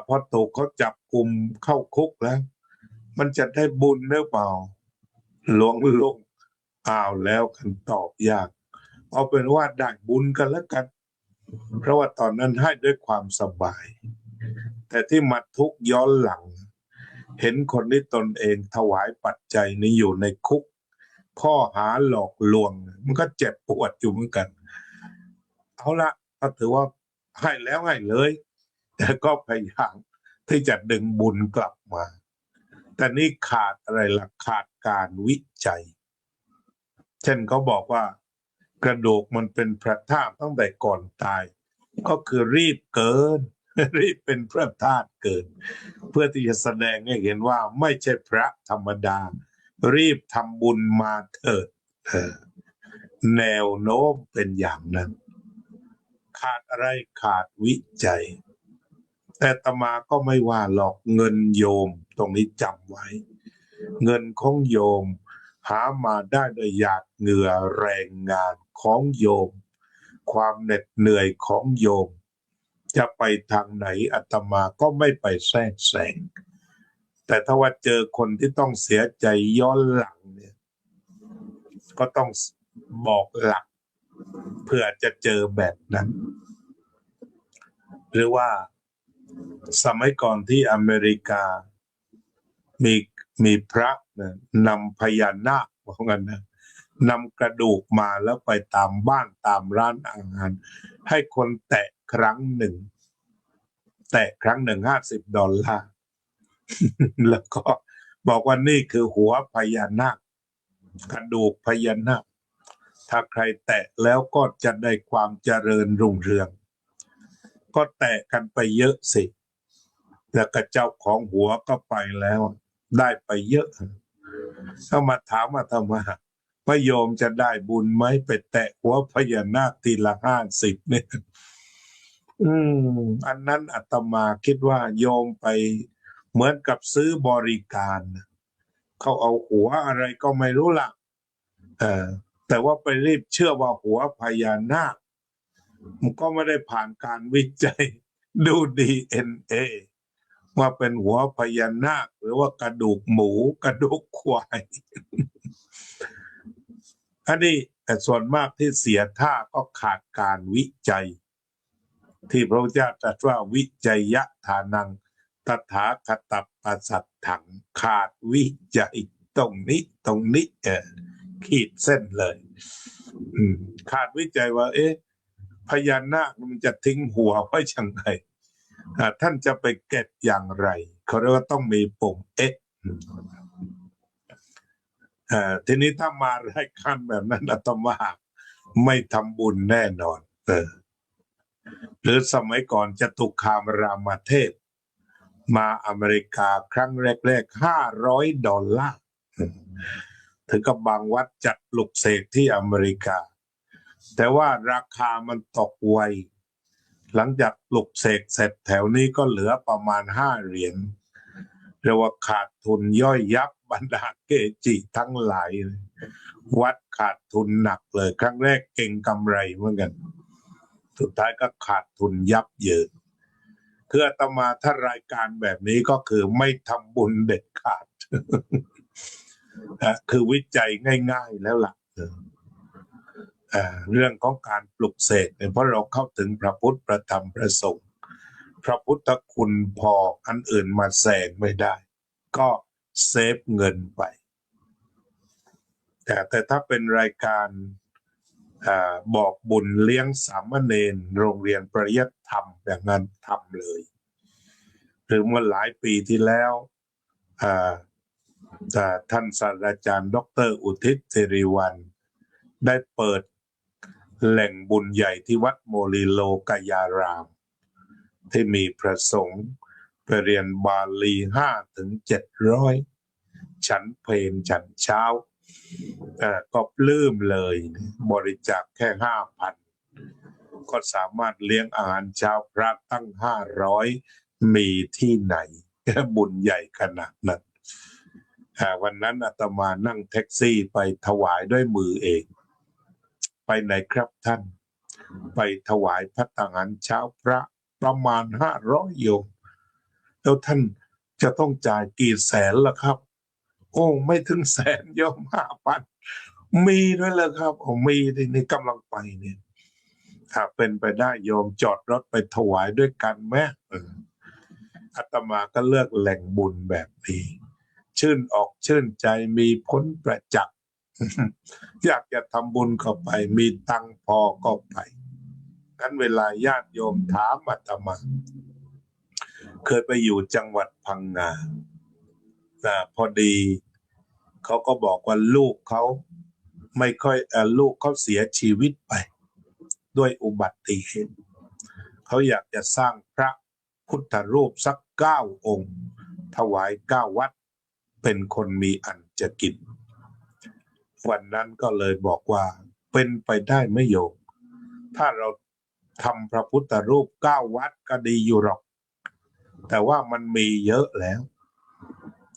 พอถูกเขาจับกุมเข้าคุกแล้วมันจะได้บุญหรือเปล่าหลวงลุงแล้วคำตอบยากเอาเป็นว่าได้บุญกันแล้วกันเพราะว่าตอนนั้นให้ด้วยความสบายแต่ที่มาทุกข์ย้อนหลังเห็นคนที่ตนเองถวายปัจจัยนี้อยู่ในคุกข้อหาหลอกลวงมันก็เจ็บปวดอยู่เหมือนกันเอาละก็ถือว่าให้แล้วให้เลยแต่ก็พยายามที่จะดึงบุญกลับมาแต่นี่ขาดอะไรล่ะขาดการวิจัยเช่นเขาบอกว่ากระดูกมันเป็นพระธาตุตั้งแต่ก่อนตายก็คือรีบเกิน รีบเป็นพระธาตุเกินเพื่อที่จะแสดงให้เห็นว่าไม่ใช่พระธรรมดารีบทำบุญมาเถิดแนวโน้มเป็นอย่างนั้นขาดอะไรขาดวิจัยแต่อาตมาก็ไม่ว่าหรอกเงินโยมตรงนี้จำไว้เงินของโยมหามาได้โดยหยาดเหงื่อแรงงานของโยมความเหน็ดเหนื่อยของโยมจะไปทางไหนอาตมาก็ไม่ไปแทรกแซงแต่ถ้าว่าเจอคนที่ต้องเสียใจย้อนหลังเนี่ยก็ต้องบอกหลักเพื่อจะเจอแบบนั้นหรือว่าสมัยก่อนที่อเมริกามีพระนำพญานาคว่างั้นนะนำกระดูกมาแล้วไปตามบ้านตามร้านอาหารให้คนแตะครั้งหนึ่ง$50 แล้วก็บอกว่านี่คือหัวพญานาคกระดูกพญานาคถ้าใครแตะแล้วก็จะได้ความเจริญรุ่งเรืองก็แตะกันไปเยอะสิแล้วก็เจ้าของหัวก็ไปแล้วได้ไปเยอะถ้ามาถามมาทำไมพระโยมจะได้บุญไหมไปแตะหัวพญานาคทีละ50เนี่ยอันนั้นอาตมาคิดว่าโยมไปเหมือนกับซื้อบริการเขาเอาหัวอะไรก็ไม่รู้ล่ะแต่ว่าไปรีบเชื่อว่าหัวพญานาคมันก็ไม่ได้ผ่านการวิจัยดู DNA ว่าเป็นหัวพญานาคหรือว่ากระดูกหมูกระดูกควายอันนี้แต่ส่วนมากที่เสียท่าก็ขาดการวิจัยที่พระพุทธเจ้าตรัสว่าวิจัยยะทานังตถาคตปัสสัทถังขาดวิจัยตรงนี้ขีดเส้นเลยขาดวิจัยว่าพญานาคมันจะทิ้งหัวไว้ยังไงท่านจะไปเก็บอย่างไรเขาเรียกว่าต้องมีปุ่มทีนี้ถ้ามารายการแบบนั้นอาตมาไม่ทำบุญแน่นอนหรือสมัยก่อนจตุคามรามเทพมาอเมริกาครั้งแรก$500ถึงกับบางวัดจัดปลุกเสกที่อเมริกาแต่ว่าราคามันตกไวหลังจากปลุกเสกเสร็จแถวนี้ก็เหลือประมาณ$5เรียกว่าขาดทุนย่อยยับบรรดาเกจิทั้งหลายวัดขาดทุนหนักเลยครั้งแรกเก่งกำไรเหมือนกันสุดท้ายก็ขาดทุนยับเยินคืออาตมาถ้ารายการแบบนี้ก็คือไม่ทำบุญเด็ดขาด คือวิจัยง่ายๆแล้วล่ะเรื่องของการปลุกเสกเนี่ยเพราะเราเข้าถึงพระพุทธพระธรรมพระสงฆ์พระพุทธคุณพออันอื่นมาแซงไม่ได้ก็เซฟเงินไปแต่ถ้าเป็นรายการบอกบุญเลี้ยงสามเณรโรงเรียนประยัตธรรมอย่างนั้นทำเลยหรือเมื่อหลายปีที่แล้วท่านศาสตราจารย์ดร.อุทิศสิริวัลย์ได้เปิดแหล่งบุญใหญ่ที่วัดโมลิโลกยารามที่มีพระสงฆ์ไปเรียนบาลี5-700ฉันเพลฉันเช้าก็ปลื้มเลยบริจาคแค่5,000 ก็สามารถเลี้ยงอาหารเช้าพระตั้ง500มีที่ไหนบุญใหญ่ขนาดนั้นวันนั้นอาตมานั่งแท็กซี่ไปถวายด้วยมือเองไปไหนครับท่านไปถวายพระทหารเช้าพระประมาณ500โยมแล้วท่านจะต้องจ่ายกี่แสนล่ะครับโอ้ไม่ถึงแสนโยม5,000มีด้วยเลยครับโอ้มีในกำลังไปเนี่ยถ้าเป็นไปได้โยมจอดรถไปถวายด้วยกันไหมอาตมาก็เลือกแหล่งบุญแบบนี้ชื่นอกชื่นใจมีผลประจักษ์ อยากจะทำบุญก็ไปมีตังค์พอก็ไปงั้นเวลาญาติโยมถามอาตมาเคยไปอยู่จังหวัดพังงาพอดีเขาก็บอกว่าลูกเขาไม่ค่อยลูกเขาเสียชีวิตไปด้วยอุบัติเหตุเขาอยากจะสร้างพระพุทธรูปสัก9 องค์ถวาย9 วัดเป็นคนมีอันจะกินวันนั้นก็เลยบอกว่าเป็นไปได้ไม่โยมถ้าเราทำพระพุทธรูป9 วัดก็ดีอยู่หรอกแต่ว่ามันมีเยอะแล้ว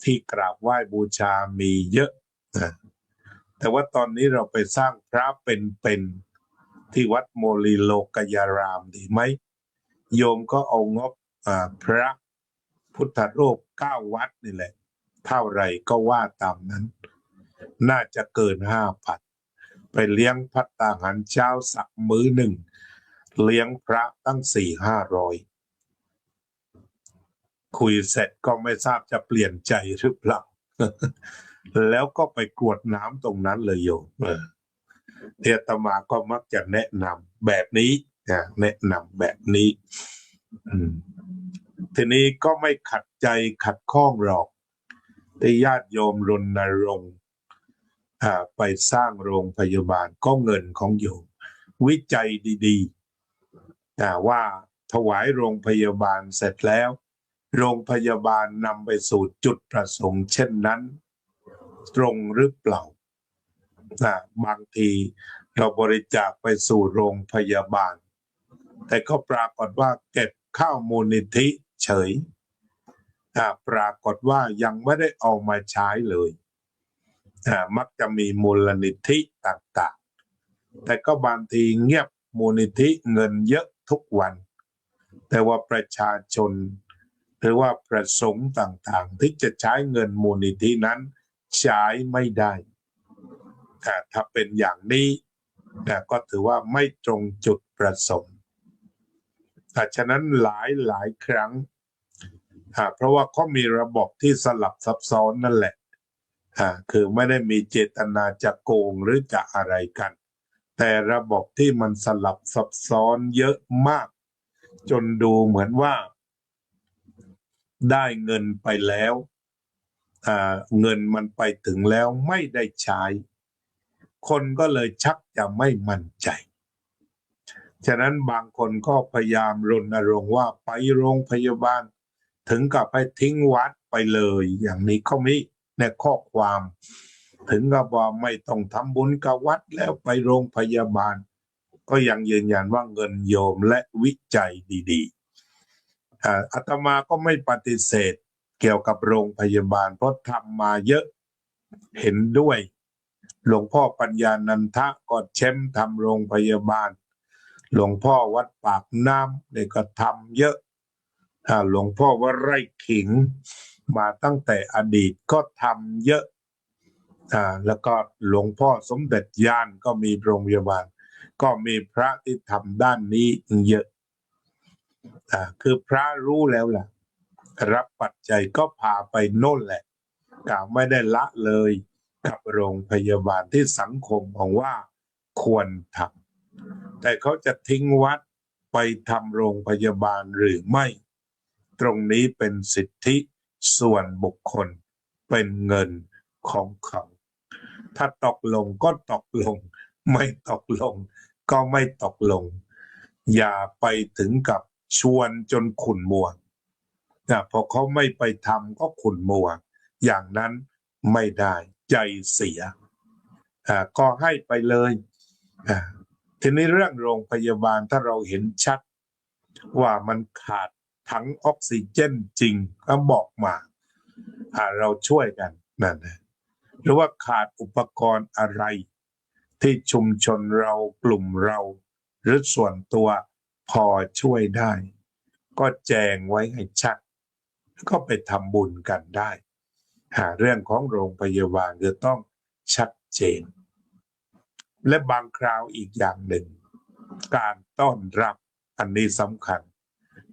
ที่กราบไหว้บูชามีเยอะนะแต่ว่าตอนนี้เราไปสร้างพระเป็นที่วัดโมลีโลกยารามดีไหมโยมก็เอางบพระพุทธรูป9 วัดนี่แหละเท่าไหร่ก็ว่าตามนั้นน่าจะเกิน5,000ไปเลี้ยงภัตตาหารเช้าสักมื้อหนึ่งเลี้ยงพระตั้ง400-500คุยเสร็จก็ไม่ทราบจะเปลี่ยนใจหรือเปล่า แล้วก็ไปกรวดน้ำตรงนั้นเลยโยมอาตมาก็มักจะแนะนำแบบนี้แนะนำแบบนี้ทีนี้ก็ไม่ขัดใจขัดข้องหรอกที่ญาติโยมรณรงค์ไปสร้างโรงพยาบาลก็เงินของโยมวิจัยดีๆแต่ว่าถวายโรงพยาบาลเสร็จแล้วโรงพยาบาลนำไปสู่จุดประสงค์เช่นนั้นตรงหรือเปล่าบางทีเราบริจาคไปสู่โรงพยาบาลแต่ก็ปรากฏว่าเก็บเข้ามูลนิธิเฉยปรากฏว่ายังไม่ได้เอามาใช้เลยมักจะมีมูลนิธิต่างๆแต่ก็บางทีเงียบมูลนิธิเงินเยอะทุกวันแต่ว่าประชาชนหรือว่าประสงค์ต่างๆที่จะใช้เงินมูลนิธินั้นใช้ไม่ได้ถ้าเป็นอย่างนี้ก็ถือว่าไม่ตรงจุดประสงค์ฉะนั้นหลายครั้งเพราะว่าเขามีระบบที่สลับซับซ้อนนั่นแหละคือไม่ได้มีเจตนาจะโกงหรือจะอะไรกันแต่ระบบที่มันสลับซับซ้อนเยอะมากจนดูเหมือนว่าได้เงินไปแล้วเงินมันไปถึงแล้วไม่ได้ใช้คนก็เลยชักจะไม่มั่นใจฉะนั้นบางคนก็พยายามรณรงค์ว่าไปโรงพยาบาลถึงกับไปทิ้งวัดไปเลยอย่างนี้ก็มีในข้อความถึงกับว่าไม่ต้องทำบุญกับวัดแล้วไปโรงพยาบาลก็ยังยืนยันว่าเงินโยมและวิจัยดีๆอาตมาก็ไม่ปฏิเสธเกี่ยวกับโรงพยาบาลเพราะทำมาเยอะเห็นด้วยหลวงพ่อปัญญานันทะก็เช้มทำโรงพยาบาลหลวงพ่อวัดปากน้ำเนี่ยก็ทำเยอะหลวงพ่อวัดไร่ขิงมาตั้งแต่อดีตก็ทำเยอะแล้วก็หลวงพ่อสมเด็จย่านก็มีโรงพยาบาลก็มีพระที่ทำด้านนี้เยอะคือพระรู้แล้วล่ะรับปัจจัยก็พาไปโน่นแหละไม่ได้ละเลยกับโรงพยาบาลที่สังคมมองว่าควรทำแต่เขาจะทิ้งวัดไปทำโรงพยาบาลหรือไม่ตรงนี้เป็นสิทธิส่วนบุคคลเป็นเงินของเขาถ้าตกลงก็ตกลงไม่ตกลงก็ไม่ตกลงอย่าไปถึงกับชวนจนขุ่นมัวพอเขาไม่ไปทำก็ขุ่นมัวอย่างนั้นไม่ได้ใจเสียก็ให้ไปเลย ทีนี้เรื่องโรงพยาบาลถ้าเราเห็นชัดว่ามันขาดถังออกซิเจนจริงก็บอกมาเราช่วยกันนั่นนะหรือว่าขาดอุปกรณ์อะไรที่ชุมชนเรากลุ่มเราหรือส่วนตัวพอช่วยได้ก็แจงไว้ให้ชัดก็ไปทำบุญกันได้เรื่องของโรงพยาบาลจะต้องชัดเจนและบางคราวอีกอย่างหนึ่งการต้อนรับอันนี้สำคัญ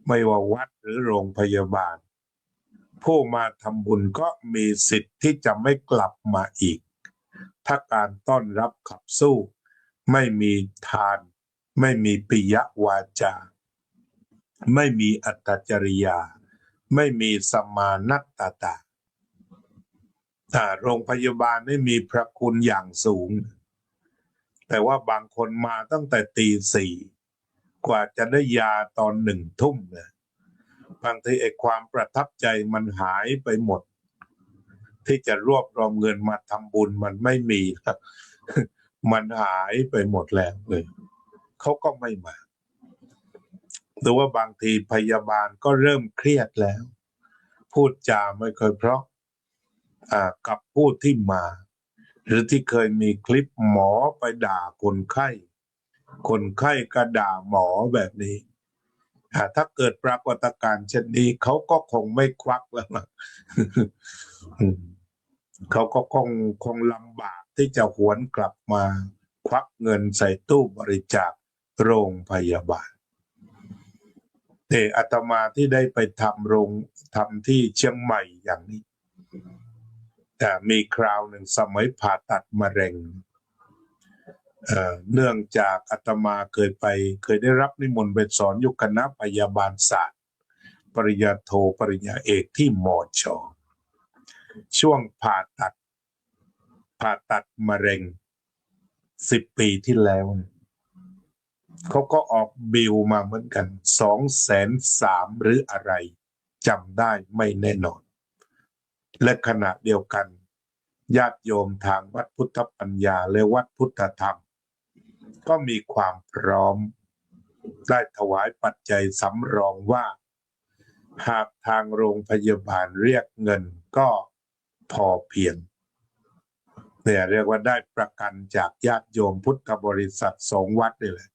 ไม่ว่าวัดหรือโรงพยาบาลผู้มาทำบุญก็มีสิทธิ์ที่จะไม่กลับมาอีกถ้าการต้อนรับขับสู้ไม่มีทานไม่มีปิยวาจาไม่มีอัตตจริยาไม่มีสมานัตตาโรงพยาบาลไม่มีพระคุณอย่างสูงแต่ว่าบางคนมาตั้งแต่ตีสี่กว่าจะได้ยาตอน1 ทุ่มเนี่ยบางทีไอ้ความประทับใจมันหายไปหมดที่จะรวบรวมเงินมาทำบุญมันไม่มีมันหายไปหมดแล้วเลยเขาก็ไม่มาหรือว่าบางทีพยาบาลก็เริ่มเครียดแล้วพูดจาไม่ค่อยเพราะกับผู้ที่มาหรือที่เคยมีคลิปหมอไปด่าคนไข้ก็ด่าหมอแบบนี้ถ้าเกิดปรากฏการณ์เช่นนี้เขาก็คงไม่ควักแล้วนะ เขาก็คงลำบากที่จะหวนกลับมาควักเงินใส่ตู้บริจาคโรงพยาบาลแต่อาตมาที่ได้ไปทำที่เชียงใหม่อย่างนี้แต่มีคราวหนึ่งสมัยผ่าตัดมะเร็งเนื่องจากอาตมาเคยได้รับนิมนต์ไปสอนอยู่คณะพยาบาลศาสตร์ปริญญาโทปริญญาเอกที่มอชอช่วงผ่าตัดมะเร็ง10 ปีที่แล้วเขาก็ออกบิลมาเหมือนกัน230,000หรืออะไรจำได้ไม่แน่นอนและขณะเดียวกันญาติโยมทางวัดพุทธปัญญาและวัดพุทธธรรมก็มีความพร้อมได้ถวายปัจจัยสำรองว่าหากทางโรงพยาบาลเรียกเงินก็พอเพียงเนี่ยเรียกว่าได้ประกันจากญาติโยมพุทธบริษัท2 วัดนี่แหละ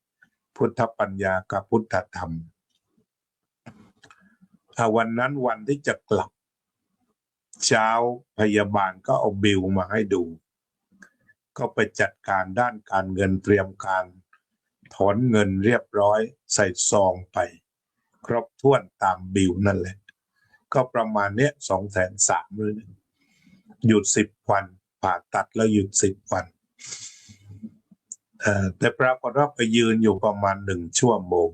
พุทธปัญญากับพุทธธรรมวันนั้นวันที่จะกลับเช้าพยาบาลก็เอาบิลมาให้ดูก็ไปจัดการด้านการเงินเตรียมการถอนเงินเรียบร้อยใส่ซองไปครบถ้วนตามบิลนั่นแหละก็ประมาณเนี้ย230,000เลยหยุด10 วันผ่าตัดแล้วหยุด10 วันแต่ปรากฏว่าไปยืนอยู่ประมาณ1 ชั่วโมง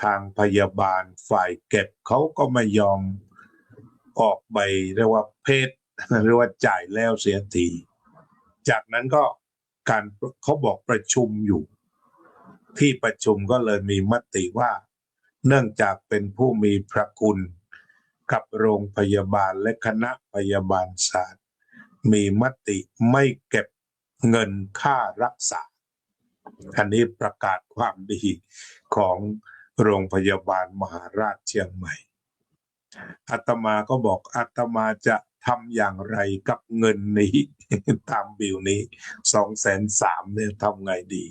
ทางพยาบาลฝ่ายเก็บเขาก็ไม่ยอมออกใบเรียกว่าเพศหรือว่าจ่ายแล้วเสียทีจากนั้นก็เขาบอกประชุมอยู่ที่ประชุมก็เลยมีมติว่าเนื่องจากเป็นผู้มีพระคุณกับโรงพยาบาลและคณะพยาบาลศาสตร์มีมติไม่เก็บเงินค่ารักษาอันนี้ประกาศความดีของโรงพยาบาลมหาราชเชียงใหม่อาตมาก็บอกอาตมาจะทำอย่างไรกับเงินนี้ตามบิลนี้230,000เนี่ยทำไงดี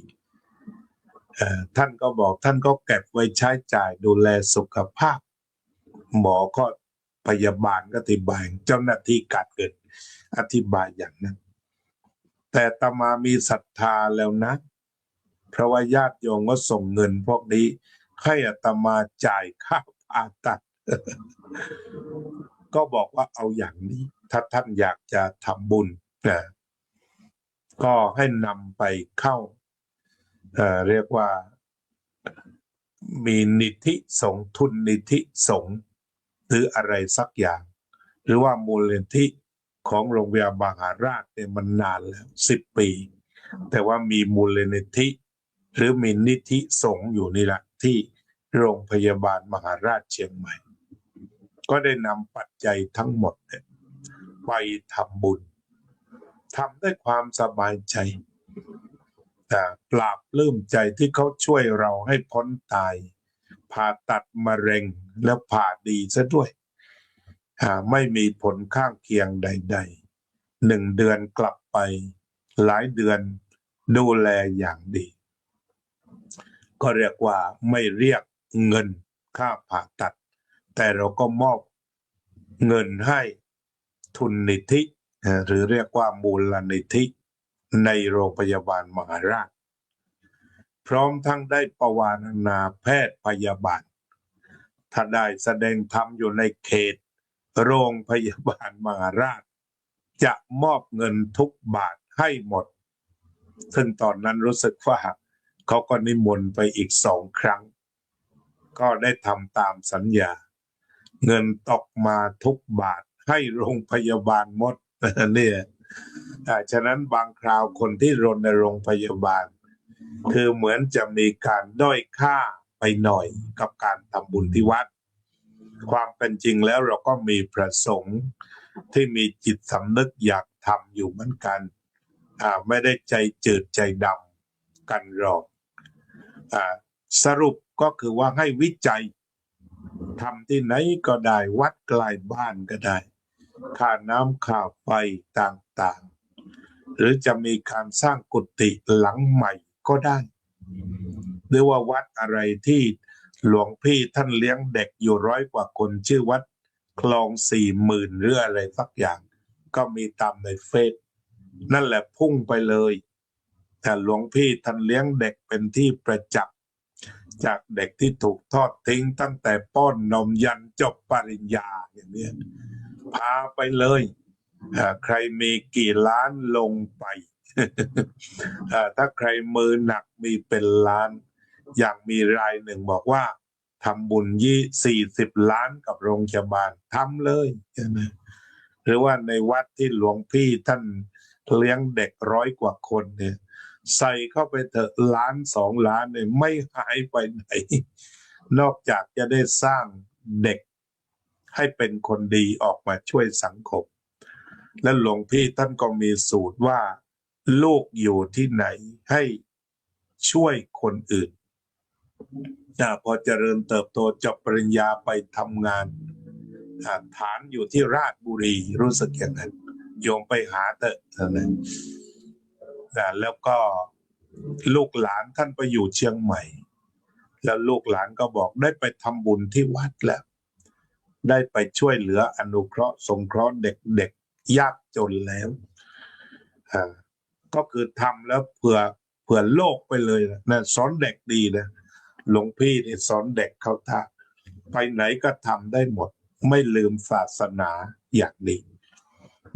ท่านก็บอกท่านก็เก็บไว้ใช้จ่ายดูแลสุขภาพหมอก็พยาบาลก็อธิบายเจ้าหน้าที่การเงินอธิบายอย่างนั้นแต่อาตมามีศรัทธาแล้วนะเพราะว่าญาติโยมก็ส่งเงินพวกนี้ให้อาตมาจ่ายค่าผ่าตัด ก็บอกว่าเอาอย่างนี้ถ้าท่านอยากจะทำบุญก็ให้นำไปเข้าเรียกว่ามีนิธิสงฆ์ทุนนิธิสงฆ์หรืออะไรสักอย่างหรือว่ามูลนิธิของโรงพยาบาลมหาราชเนี่ยมันนานแล้ว10 ปีแต่ว่ามีมูลนิธิหรือมีนิธิสงฆ์อยู่นี่แหละที่โรงพยาบาลมหาราชเชียงใหม่ก็ได้นำปัจจัยทั้งหมดไปทำบุญทำด้วยความสบายใจ ปราบปลื้มใจที่เขาช่วยเราให้พ้นตายผ่าตัดมะเร็งแล้วผ่าดีซะด้วยไม่มีผลข้างเคียงใดๆ1 เดือนกลับไปหลายเดือนดูแลอย่างดีก็เรียกว่าไม่เรียกเงินค่าผ่าตัดแต่เราก็มอบเงินให้ทุนนิธิหรือเรียกว่ามูลนิธิในโรงพยาบาลมหาราชพร้อมทั้งได้ประวารณาแพทย์พยาบาลถ้าได้แสดงธรรมอยู่ในเขตโรงพยาบาลมหาราชจะมอบเงินทุกบาทให้หมดซึ่งตอนนั้นรู้สึกว่าเขาก็นิมนต์ไปอีก2 ครั้งก็ได้ทำตามสัญญาเงินตกมาทุกบาทให้โรงพยาบาลหมดเนี่ยฉะนั้นบางคราวคนที่รณรงค์พยาบาลคือเหมือนจะมีการด้อยค่าไปหน่อยกับการทำบุญที่วัดความเป็นจริงแล้วเราก็มีประสงค์ที่มีจิตสำนึกอยากทำอยู่เหมือนกันไม่ได้ใจจืดใจดำกันหรอกสรุปก็คือว่าให้วิจัยทำที่ไหนก็ได้วัดใกล้บ้านก็ได้ค่าน้ำค่าไฟต่างๆหรือจะมีการสร้างกุฏิหลังใหม่ก็ได้หรือว่าวัดอะไรที่หลวงพี่ท่านเลี้ยงเด็กอยู่100 กว่าคนชื่อวัดคลอง 40,000หรืออะไรสักอย่างก็มีตามในเฟซนั่นแหละพุ่งไปเลยแต่หลวงพี่ท่านเลี้ยงเด็กเป็นที่ประจักษ์จากเด็กที่ถูกทอดทิ้งตั้งแต่ป้อนนมยันจบปริญญาอย่างนี้พาไปเลยใครมีกี่ล้านลงไป ถ้าใครมือหนักมีเป็นล้านอย่างมีรายหนึ่งบอกว่าทำบุญ40 ล้านกับโรงพยาบาลทำเลยนะหรือว่าในวัดที่หลวงพี่ท่านเลี้ยงเด็ก100 กว่าคนเนี่ยใส่เข้าไปเถอะ1-2 ล้านเนี่ยไม่หายไปไหนนอกจากจะได้สร้างเด็กให้เป็นคนดีออกมาช่วยสังคมและหลวงพี่ท่านก็มีสูตรว่าลูกอยู่ที่ไหนให้ช่วยคนอื่นพอเจริญเติบโตจบปริญญาไปทำงานฐานอยู่ที่ราชบุรีรู้สึกอย่างนั้นโยมไปหาเถอะนะแล้วก็ลูกหลานท่านไปอยู่เชียงใหม่แล้วลูกหลานก็บอกได้ไปทำบุญที่วัดแล้วได้ไปช่วยเหลืออนุเคราะห์สงเคราะห์เด็กๆยากจนแล้วก็คือทำแล้วเผื่อโลกไปเลยนะสอนเด็กดีนะหลวงพี่นี่สอนเด็กเขาท่าไปไหนก็ทำได้หมดไม่ลืมศาสนาอย่างนี้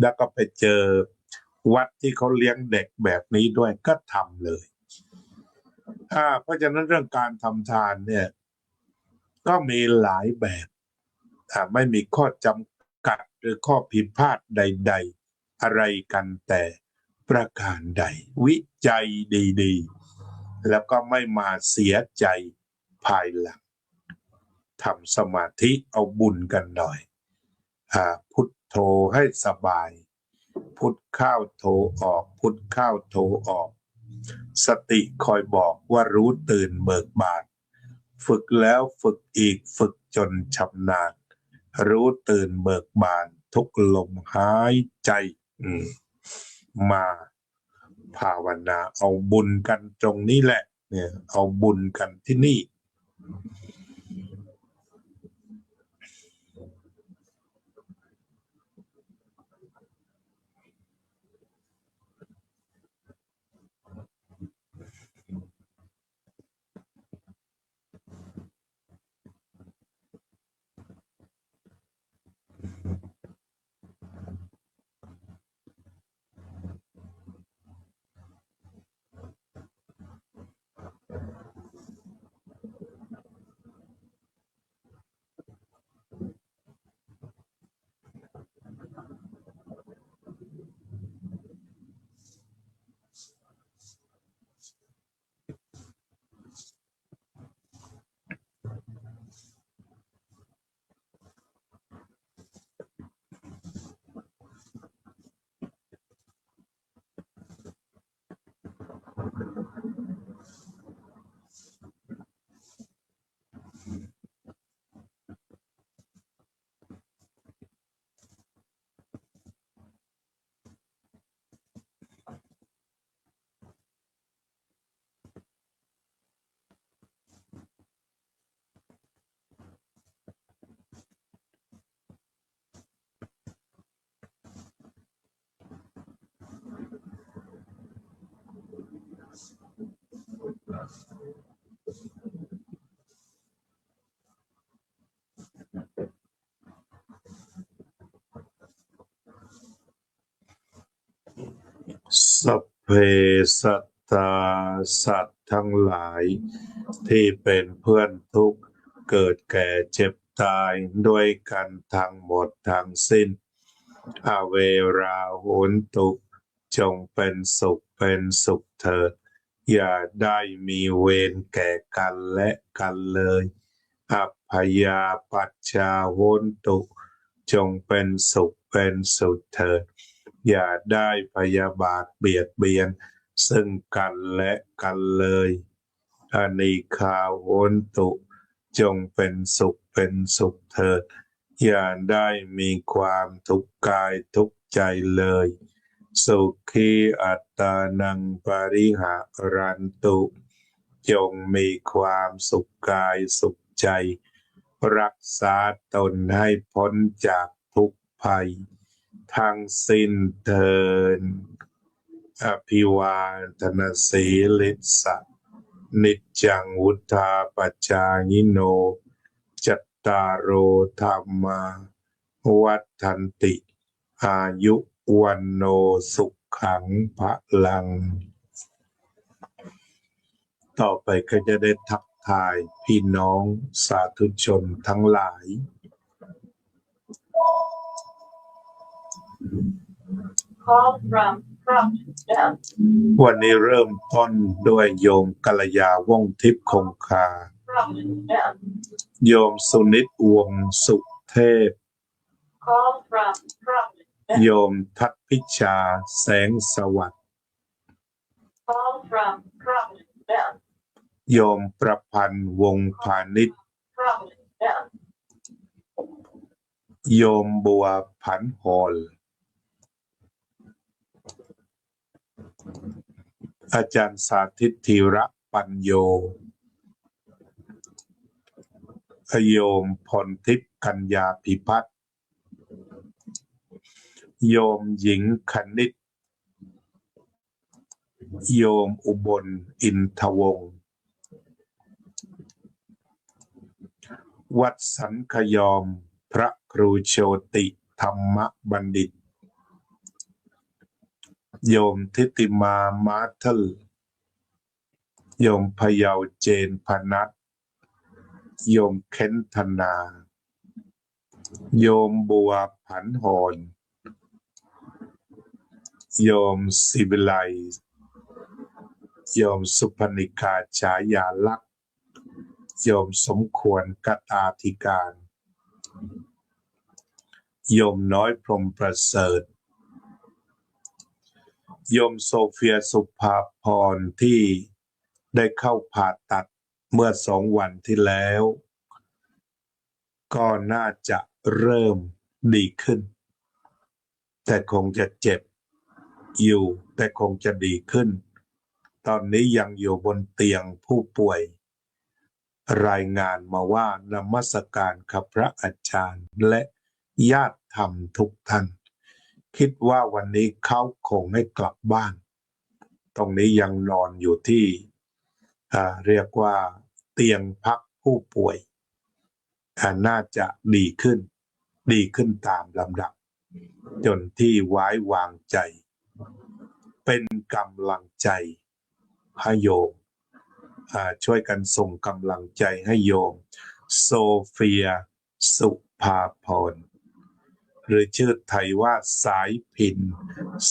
แล้วก็ไปเจอวัดที่เขาเลี้ยงเด็กแบบนี้ด้วยก็ทำเลยเพราะฉะนั้นเรื่องการทำทานเนี่ยก็มีหลายแบบไม่มีข้อจำกัดหรือข้อผิดพลาดใดๆอะไรกันแต่ประการใดวิจัยดีๆแล้วก็ไม่มาเสียใจภายหลังทำสมาธิเอาบุญกันหน่อยพุทโธให้สบายพุทเข้าโธออกพุทเข้าโธออกสติคอยบอกว่ารู้ตื่นเบิกบานฝึกแล้วฝึกอีกฝึกจนชำนาญรู้ตื่นเบิกบานทุกลมหายใจมาภาวนาเอาบุญกันตรงนี้แหละเนี่ยเอาบุญกันที่นี่ สัพเพสัตตาสัตว์ทั้งหลายที่เป็นเพื่อนทุกข์เกิดแก่เจ็บตายด้วยกันทั้งหมดทั้งสิ้นอเวราโหนตุจงเป็นสุขเถิดอย่าได้มีเวรแก่กันและกันเลยอัพพยาปัชชาโหนตุจงเป็นสุขเถิดอย่าได้พยาบาทเบียดเบียนซึ่งกันและกันเลยอนิคาโหนตุจงเป็นสุขเถิดอย่าได้มีความทุกข์กายทุกข์ใจเลยสุขีอัตตานังปริหารันตุจงมีความสุขกายสุขใจรักษาตนให้พ้นจากทุกภัยทั้งสิ้นเถิดอภิวาทนาสีลิสะนิจจังวุธาปัจจายิโนจัตตารโอธรรมาวัฏันติอายุวันโนสุขังพลังต่อไปก็จะได้ทักทายพี่น้องสาธุชนทั้งหลายวันนี้เริ่มต้นด้วยโยมกัลยาว่องทิพย์คงคาโยมสุนิตวงศ์สุเทพโยมทัตพิชาแสงสวัสดิ์โยมประพันธ์วงพาณิชย์โยมบัวผันหอลอาจารย์สาธิตธีระปัญโยโยมพรทิพย์กัญญาภิพัฒน์โยมหญิงคณิตโยมอุบลอินทวงศ์วัดสันคยอมพระครูโชติธรรมบัณฑิตโยมทิติมามาเทลโยมพยาวเจนพนัทโยมเค้นธนาโยมบัวผันหอนโยมศิวิไลโยมสุพนิกาฉายาลักษณ์โยมสมควรกตาธิการโยมน้อยพรหมประเสริฐโยมโซเฟียสุภาพรที่ได้เข้าผ่าตัดเมื่อ2 วันที่แล้วก็น่าจะเริ่มดีขึ้นแต่คงจะเจ็บอยู่แต่คงจะดีขึ้นตอนนี้ยังอยู่บนเตียงผู้ป่วยรายงานมาว่านมัสการครับพระอาจารย์และญาติธรรมทุกท่านคิดว่าวันนี้เขาคงให้กลับบ้านตรงนี้ยังนอนอยู่ที่เรียกว่าเตียงพักผู้ป่วยน่าจะดีขึ้นตามลำดับจนที่ไว้วางใจเป็นกำลังใจให้โยมช่วยกันส่งกำลังใจให้โยมโซเฟียสุภาพรหรือชื่อไทยว่าสายพิน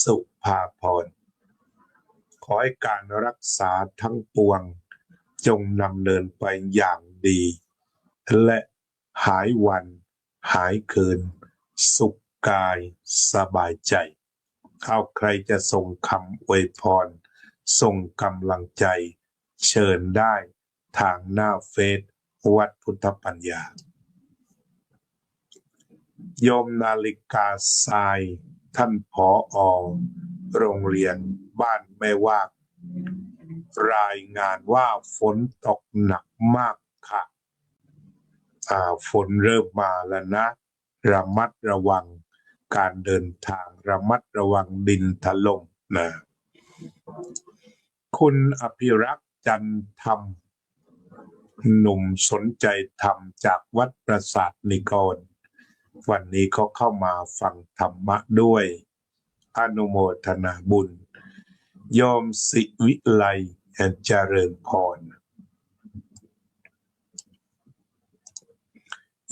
สุภาพรขอให้การรักษาทั้งปวงจงดำเนินไปอย่างดีและหายวันหายคืนสุขกายสบายใจเอาใครจะส่งคำอวยพรส่งกำลังใจเชิญได้ทางหน้าเฟซวัดพุทธปัญญาโยมนาฬิกาทรายท่านผอ.โรงเรียนบ้านแม่วากรายงานว่าฝนตกหนักมากค่ะฝนเริ่มมาแล้วนะระมัดระวังการเดินทางระมัดระวังดินถล่มนะคุณอภิรักษ์จันธรรมหนุ่มสนใจธรรมจากวัดปราสาทนิกรวันนี้เขาเข้ามาฟังธรรมะด้วยอนุโมทนาบุญ โยมศิวิไลเจริญพร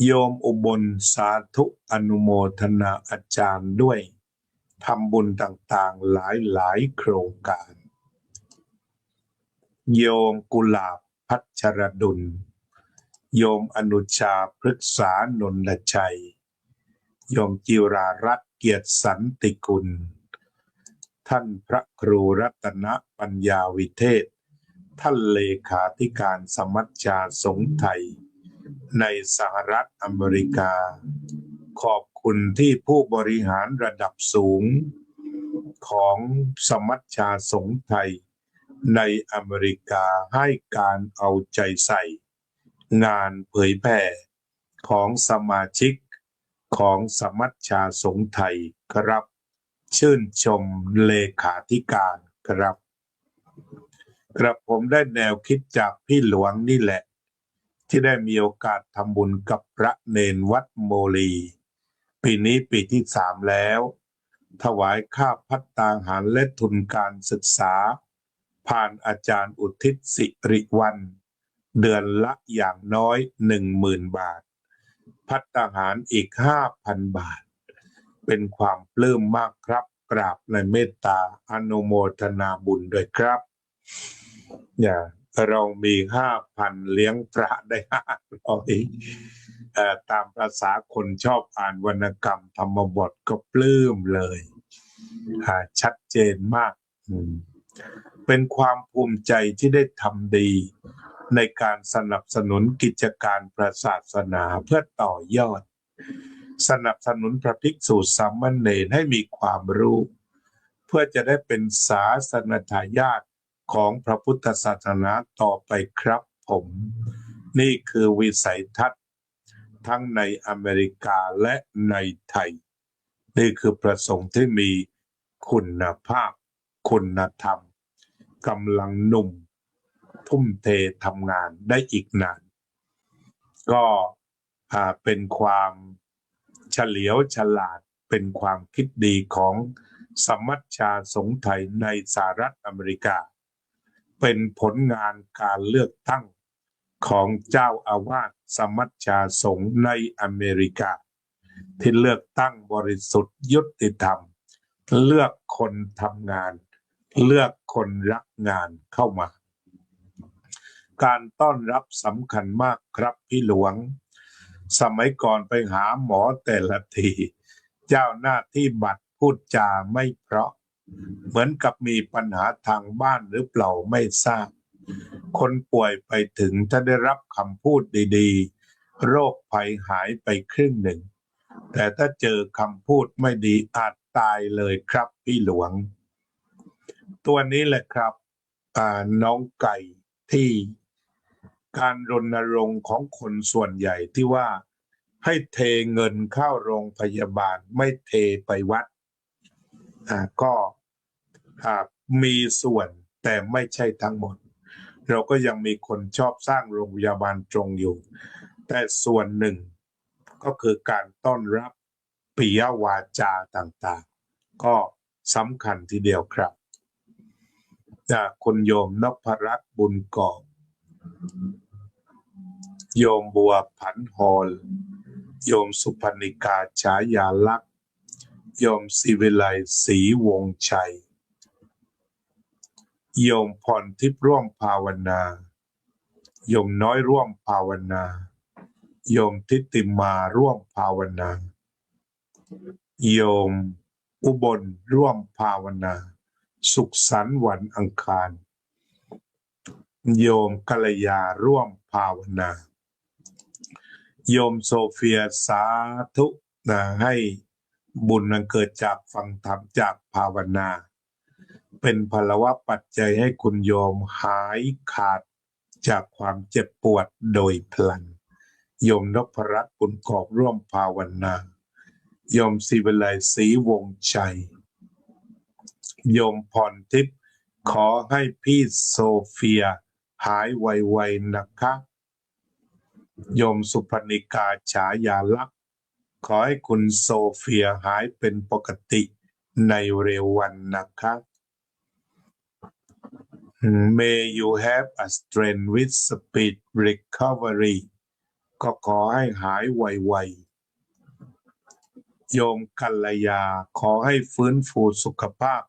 โยมอุบลสาธุอนุโมทนาอาจารย์ด้วยทำบุญต่างๆหลายโครงการโยมกุหลาบพัชรดุลโยมอนุชาพฤกษานนทชัยโยมจิรารัตน์เกียรติสันติกุลท่านพระครูรัตนปัญญาวิเทศท่านเลขาธิการสมัชชาสงฆ์ไทยในสหรัฐอเมริกาขอบคุณที่ผู้บริหารระดับสูงของสมัชชาสงฆ์ไทยในอเมริกาให้การเอาใจใส่งานเผยแผ่ของสมาชิกของสมัชชาสงฆ์ไทยครับชื่นชมเลขาธิการครับกระผมได้แนวคิดจากพี่หลวงนี่แหละที่ได้มีโอกาสทำบุญกับพระเนนวัดโมลีปีนี้ปีที่3แล้วถวายค่าภัตตาหารและทุนการศึกษาผ่านอาจารย์อุทิศสิริวัลย์เดือนละอย่างน้อย 10,000 บาทภัตตาหารอีก 5,000 บาทเป็นความปลื้มมากครับกราบในเมตตาอนุโมทนาบุญด้วยครับเรามี 5,000 เลี้ยงพระได้500ตามภาษาคนชอบอ่านวรรณกรรมธรรมบทก็ปลื้มเลยชัดเจนมากเป็นความภูมิใจที่ได้ทำดีในการสนับสนุนกิจการพระศาสนาเพื่อต่อยอดสนับสนุนพระภิกษุสามเณรให้มีความรู้เพื่อจะได้เป็นศาสนทายาทของพระพุทธศาสนาต่อไปครับผมนี่คือวิสัยทัศน์ทั้งในอเมริกาและในไทยนี่คือประสงค์ที่มีคุณภาพคุณธรรมกำลังหนุ่มทุ่มเททำงานได้อีกนานก็เป็นความเฉลียวฉลาดเป็นความคิดดีของสมัชชาสงฆ์ไทยในสหรัฐอเมริกาเป็นผลงานการเลือกตั้งของเจ้าอาวาสสมัชชาสงฆ์ในอเมริกาที่เลือกตั้งบริสุทธิ์ยุติธรรมเลือกคนทำงานเลือกคนรักงานเข้ามาการต้อนรับสำคัญมากครับพี่หลวงสมัยก่อนไปหาหมอแต่ละทีเจ้าหน้าที่บัตรพูดจาไม่เพราะเหมือนกับมีปัญหาทางบ้านหรือเปล่าไม่ทราบคนป่วยไปถึงถ้าได้รับคำพูดดีๆโรคภัยหายไปครึ่งหนึ่งแต่ถ้าเจอคำพูดไม่ดีอาจตายเลยครับพี่หลวงตัวนี้แหละครับน้องไก่ที่การรณรงค์ของคนส่วนใหญ่ที่ว่าให้เทเงินเข้าโรงพยาบาลไม่เทไปวัดก็มีส่วนแต่ไม่ใช่ทั้งหมดเราก็ยังมีคนชอบสร้างโรงพยาบาลตรงอยู่แต่ส่วนหนึ่งก็คือการต้อนรับปิยวาจาต่างๆก็สำคัญทีเดียวครับคุณโยมนพรัตน์บุญกอบโยมบัวผันฮอลโยมสุพรรณิกาฉายาลักษณ์โยมศิวิไลศรีวงศ์ชัยโยมพรทิพย์ร่วมภาวนาโยมน้อยร่วมภาวนาโยมทิติมาร่วมภาวนาโยมอุบลร่วมภาวนาสุขสันต์วันอังคารโยมกัลยาร่วมภาวนาโยมโซเฟียสาธุให้บุญนั้นเกิดจากฟังธรรมจากภาวนาเป็นพลวะปัจจัยให้คุณโยมหายขาดจากความเจ็บปวดโดยพลันโยมนพรัตน์บุญกอบร่วมภาวนาโยมศิวิไลศรีวงศ์ชัยโยมพรทิพย์ขอให้พี่โซเฟียหายไวๆนะคะโยมสุพรรณิกาฉายาลักษณ์ขอให้คุณโซเฟียหายเป็นปกติในเร็ววันนะคะ May you have a strength with speed recovery ก็ขอให้หายไวๆโยมกัลยาขอให้ฟื้นฟูสุขภาพ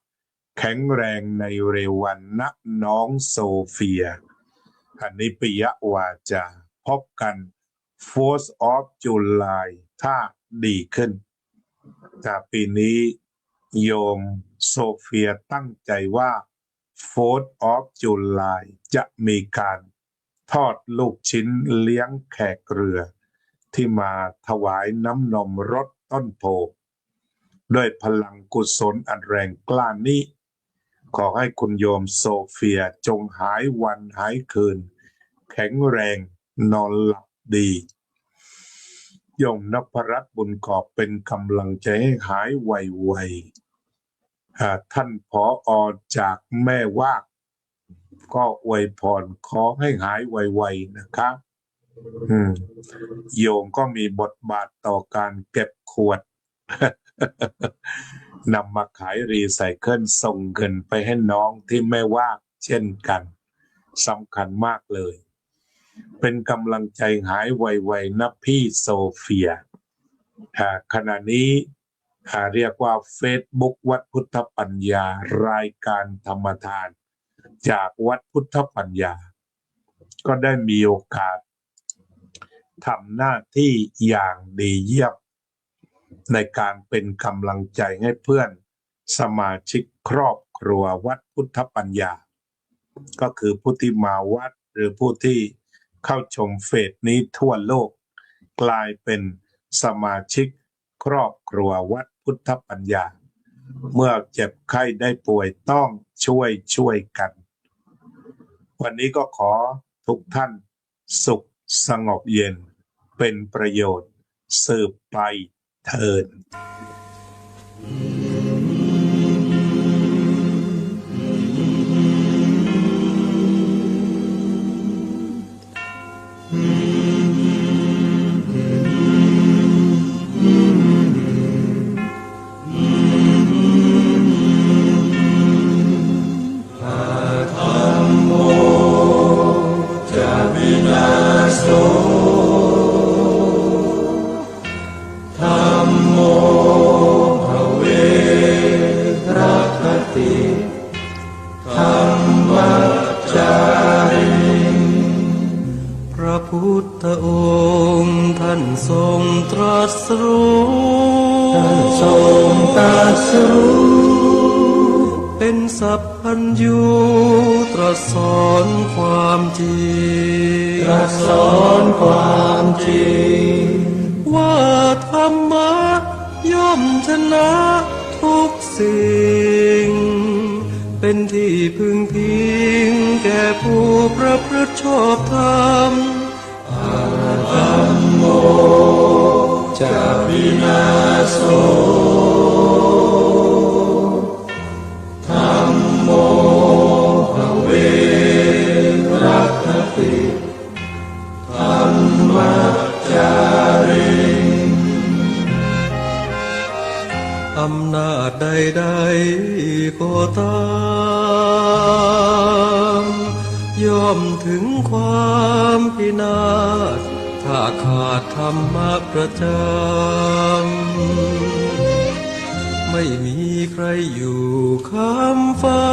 แข็งแรงในเร็ววันนะน้องโซเฟียอันนี้ปิยวาจาพบกัน 4th of July ถ้าดีขึ้นจากปีนี้โยมโซเฟียตั้งใจว่า 4th of July จะมีการทอดลูกชิ้นเลี้ยงแขกเรือที่มาถวายน้ำนมรดต้นโพด้วยพลังกุศลอันแรงกล้านี้ขอให้คุณโยมโซเฟียจงหายวันหายคืนแข็งแรงนอนหลับดีโยมนพรัตน์บุญกอบเป็นกำลังใจให้หายไวๆท่านผอ.จากแม่วากก็อวยพรขอให้หายไวๆนะคะโยมก็มีบทบาทต่อการเก็บขวด นำมาขายรีไซเคิลส่งเงินไปให้น้องที่แม่วากเช่นกันสำคัญมากเลยเป็นกำลังใจหายไวๆนะพี่โซเฟียขณะนี้เรียกว่า Facebook วัดพุทธปัญญารายการธรรมทานจากวัดพุทธปัญญาก็ได้มีโอกาสทำหน้าที่อย่างดีเยี่ยมในการเป็นกำลังใจให้เพื่อนสมาชิกครอบครัววัดพุทธปัญญาก็คือผู้ที่มาวัดหรือผู้ที่เข้าชมเฟสนี้ทั่วโลกกลายเป็นสมาชิกครอบครัววัดพุทธปัญญาเมื่อเจ็บไข้ได้ป่วยต้องช่วยกันวันนี้ก็ขอทุกท่านสุขสงบเย็นเป็นประโยชน์สืบไปเถิดพุทธองค์ท่านทรงตรัสรู้เป็นสัพพัญญูตรัสสอนความจริงว่าธรรมะย่อมชนะทุกสิ่งเป็นที่พึงพิงแก่ผู้ประพฤติชอบธรรมธัมโมจะวินาโสธัมโมภเวรัคติธัมมัจจาริอำนาจใดๆก็ตามย่อมถึงความพินาศถ้าขาดธรรมะประจำไม่มีใครอยู่ค้ำฟ้า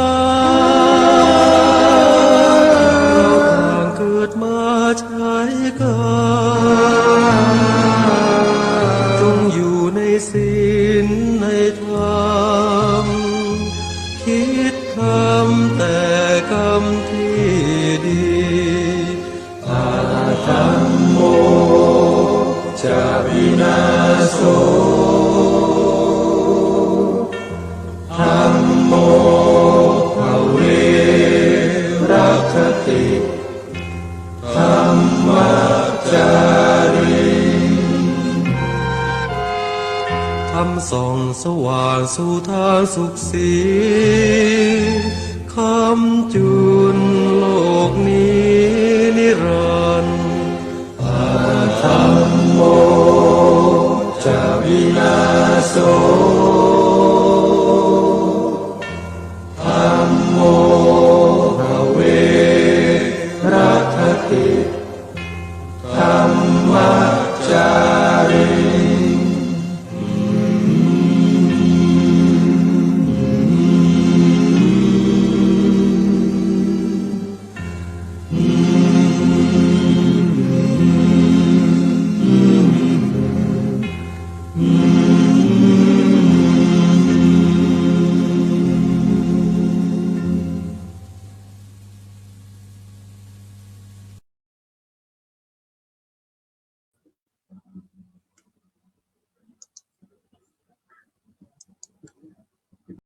เราต่างเกิดมาใช้กรรมจงอยู่ในศีลในธรรมคิดทำแต่กรรมที่ดีธัมโมจะวินาโสธัมโมภเวรัคติธัมมัจจาริธรรมส่องสว่างสู่ทางสุขสีคำจุนโลกนี้นิรันดร์ธัมโมจะวินาโสธัมโมภเว